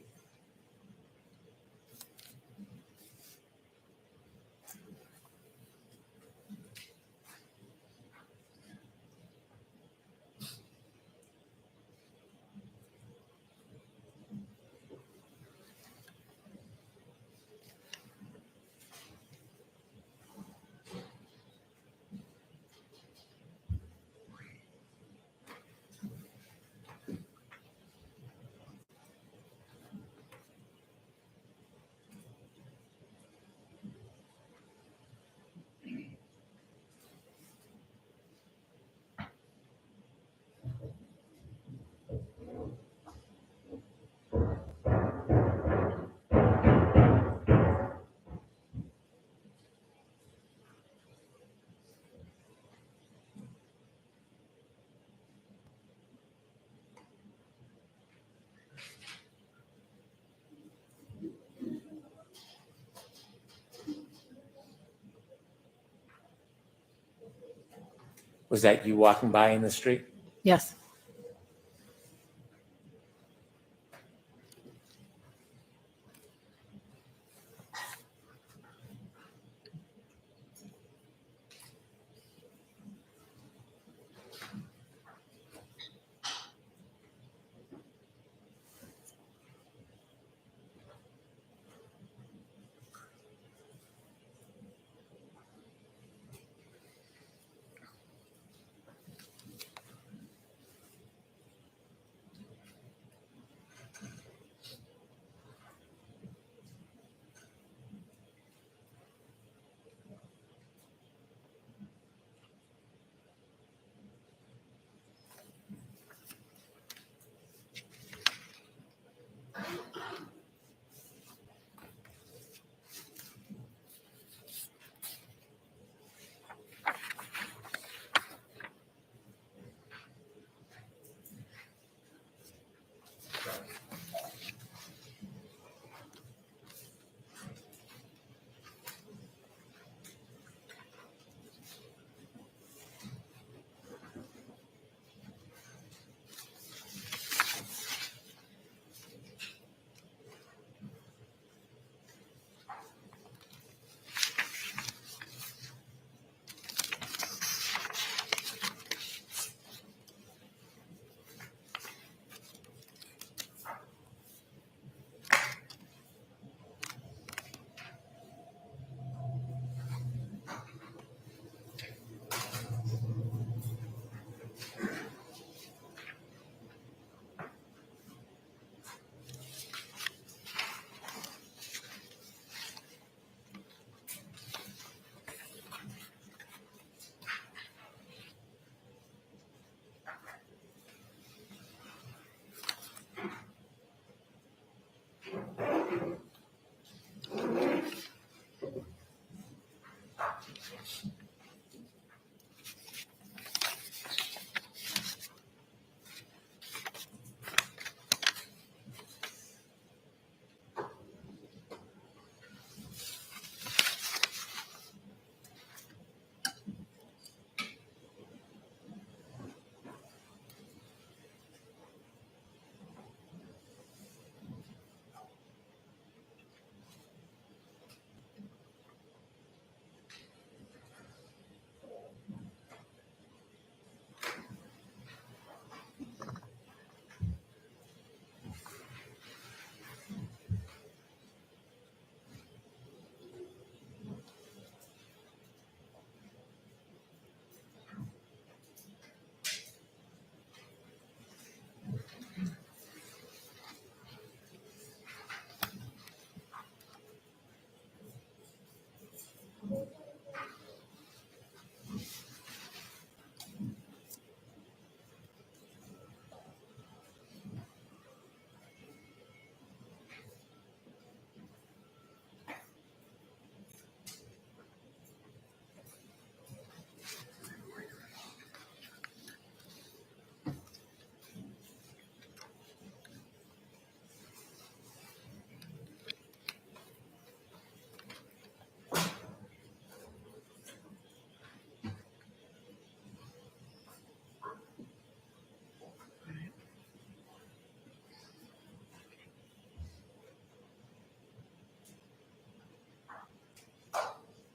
Was that you walking by in the street? Yes.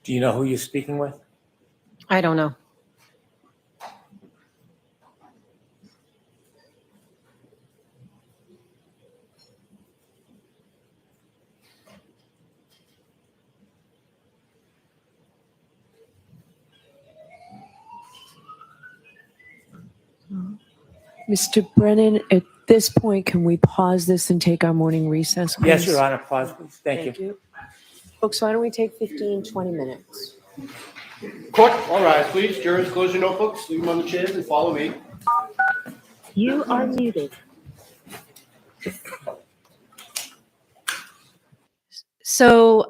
Do you know who you're speaking with? I don't know. Mr. Brennan, at this point, can we pause this and take our morning recess, please? Yes, Your Honor. Pause, please. Thank you. Folks, why don't we take 15, 20 minutes? Court, all rise, please. Jurors, close your notebooks, leave them on the chairs, and follow me. You are muted. So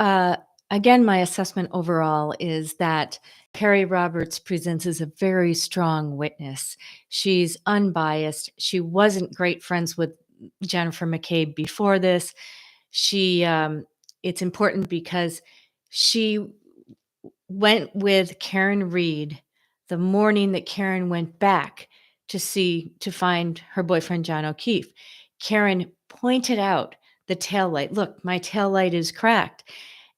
again, my assessment overall is that Kerry Roberts presents as a very strong witness. She's unbiased. She wasn't great friends with Jennifer McCabe before this. It's important because she went with Karen Reed the morning that Karen went back to find her boyfriend, John O'Keefe. Karen pointed out the taillight. Look, my taillight is cracked.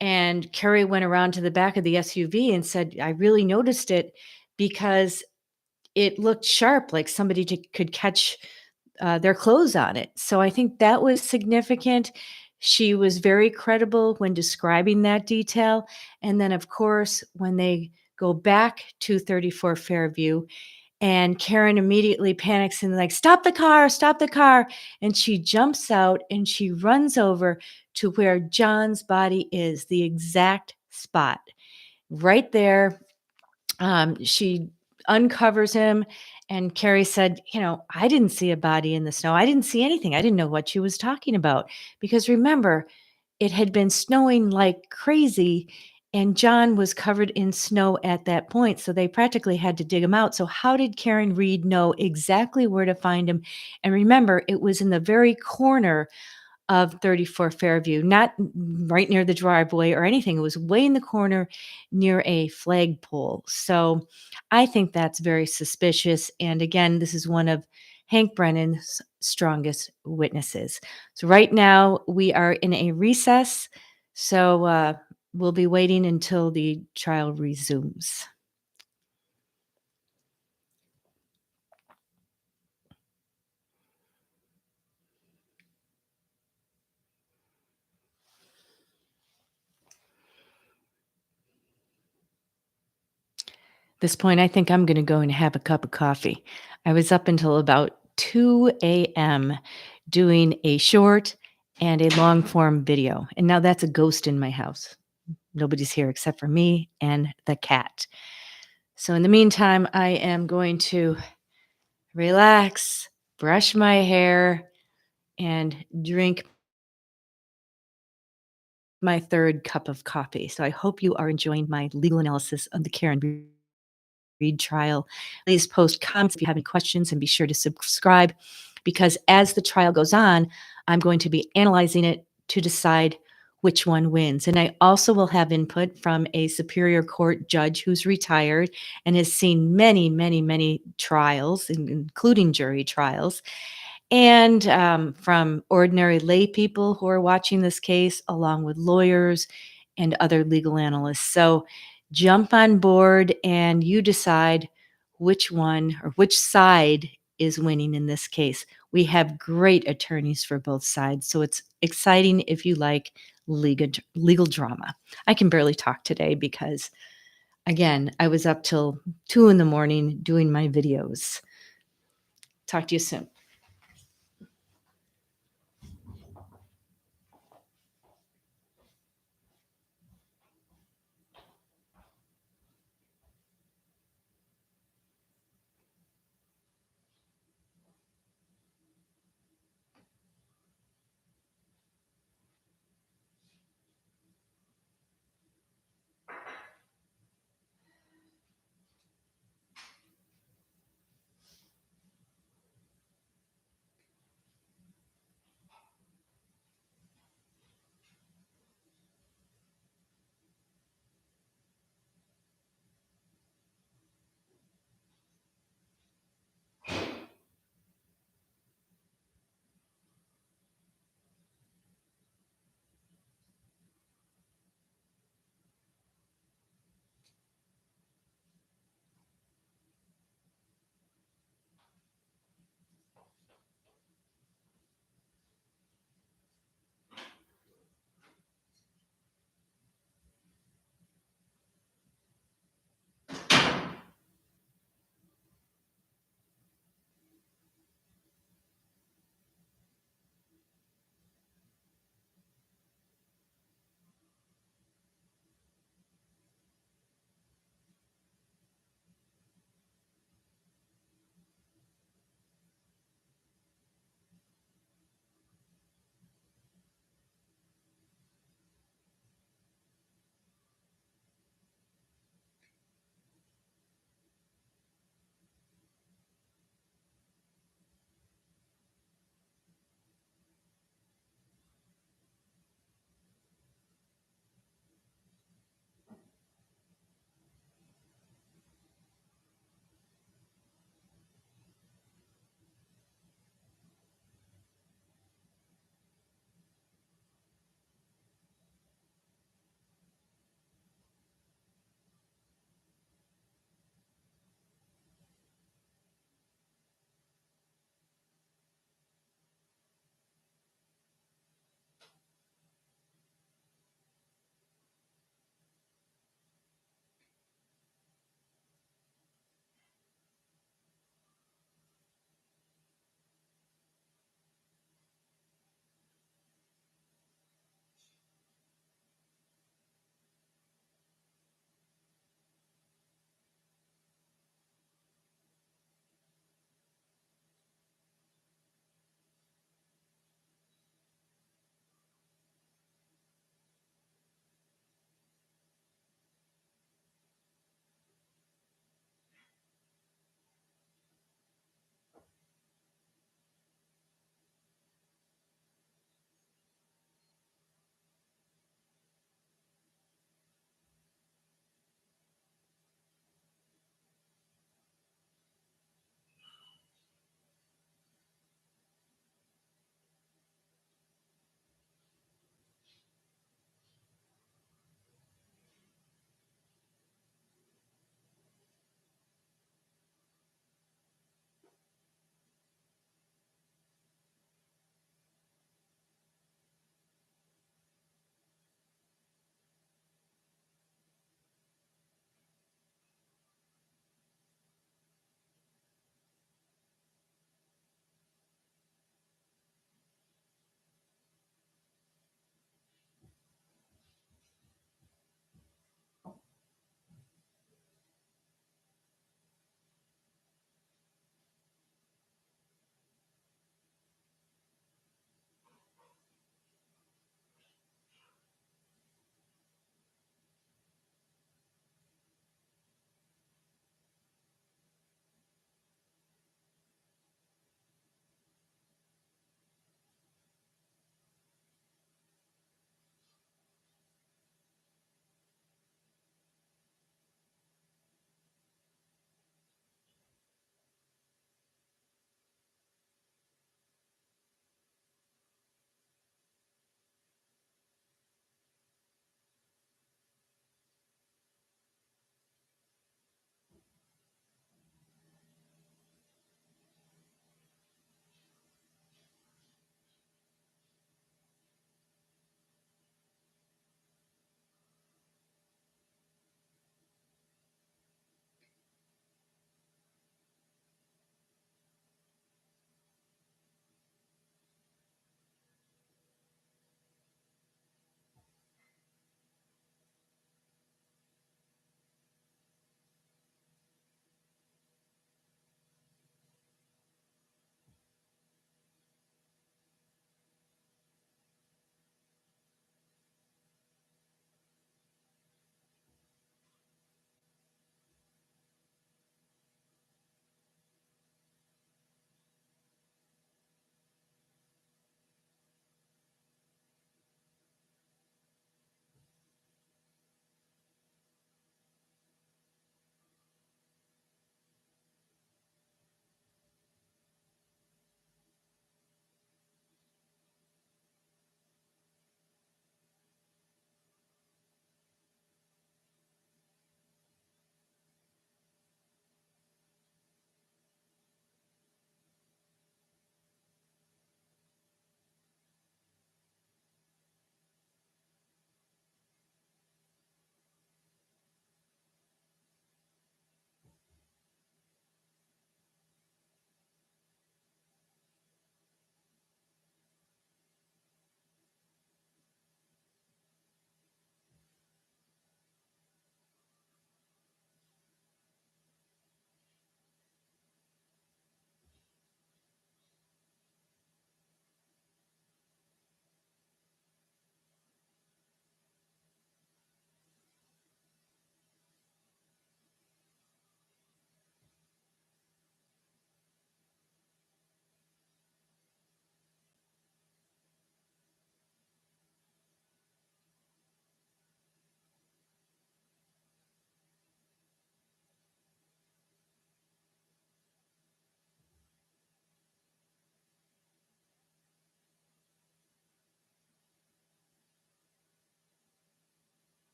And Kerry went around to the back of the SUV and said, I really noticed it because it looked sharp, like somebody could catch their clothes on it. So I think that was significant. She was very credible when describing that detail. And then, of course, when they go back to 34 Fairview, and Karen immediately panics and like, stop the car, stop the car. And she jumps out and she runs over to where John's body is, the exact spot. Right there. She uncovers him. And Kerry said, I didn't see a body in the snow. I didn't see anything. I didn't know what she was talking about. Because remember, it had been snowing like crazy. And John was covered in snow at that point. So they practically had to dig him out. So how did Karen Reed know exactly where to find him? And remember, it was in the very corner of 34 Fairview, not right near the driveway or anything. It was way in the corner near a flagpole. So I think that's very suspicious. And again, this is one of Hank Brennan's strongest witnesses. So right now we are in a recess. So we'll be waiting until the trial resumes. This point, I think I'm going to go and have a cup of coffee. I was up until about 2 a.m. doing a short and a long form video. And now that's a ghost in my house. Nobody's here except for me and the cat. So in the meantime, I am going to relax, brush my hair, and drink my third cup of coffee. So I hope you are enjoying my legal analysis of the Karen Reed trial. Please post comments if you have any questions and be sure to subscribe because as the trial goes on, I'm going to be analyzing it to decide which one wins. And I also will have input from a Superior Court judge who's retired and has seen many, many, many trials, including jury trials, and from ordinary lay people who are watching this case, along with lawyers and other legal analysts. So jump on board and you decide which one or which side is winning in this case. We have great attorneys for both sides, so it's exciting if you like legal drama. I can barely talk today because, again, I was up till 2 a.m. doing my videos. Talk to you soon.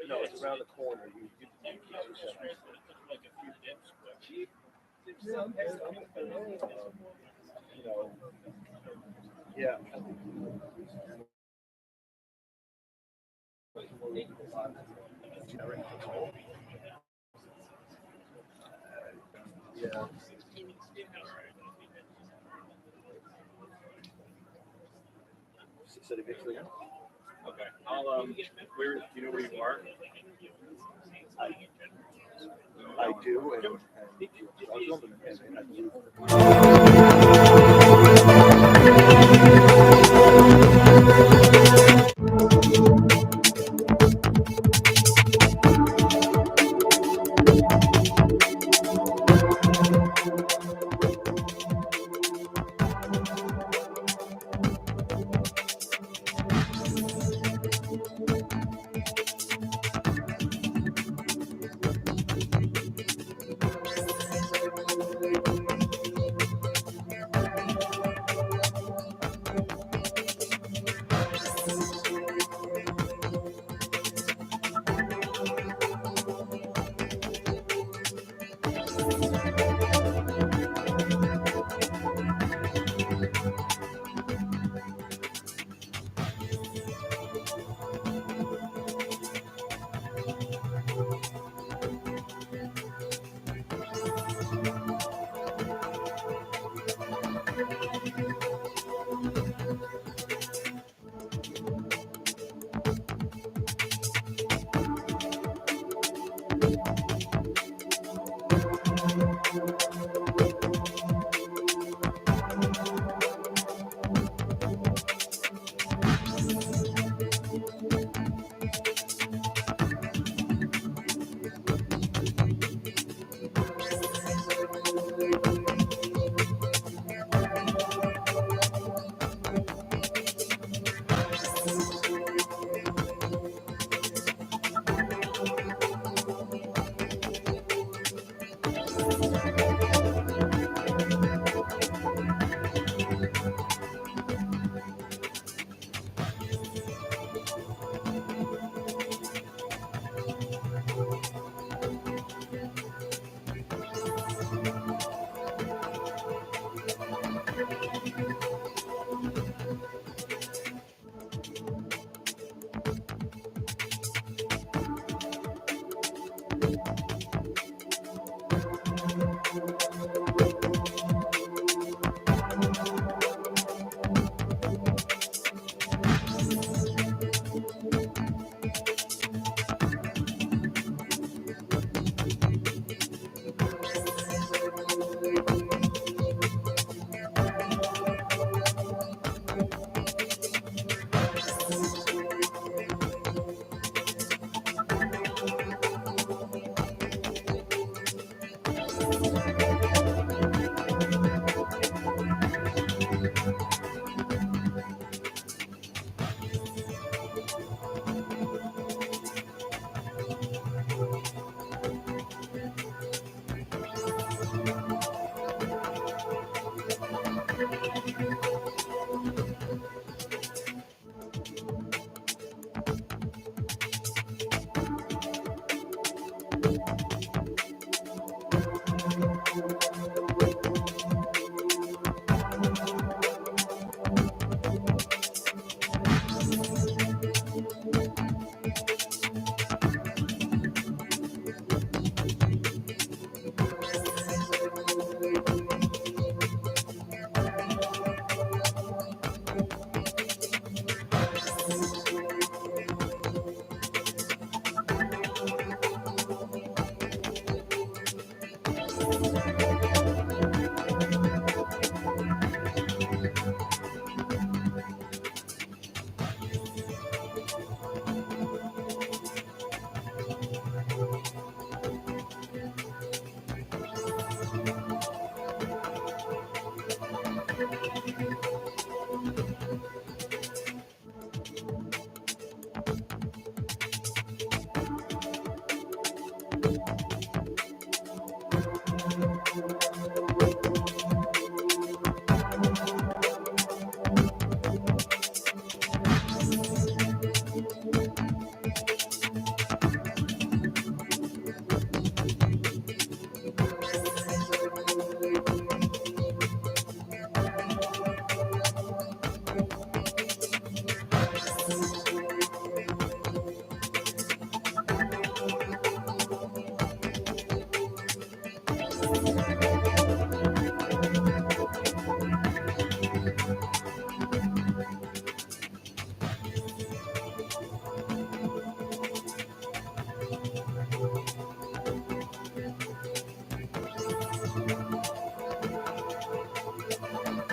No, it's around the corner. Yeah. Yeah. City Victory. Okay, I'll, where, do you know where you are? I do, and I believe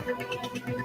Thank you.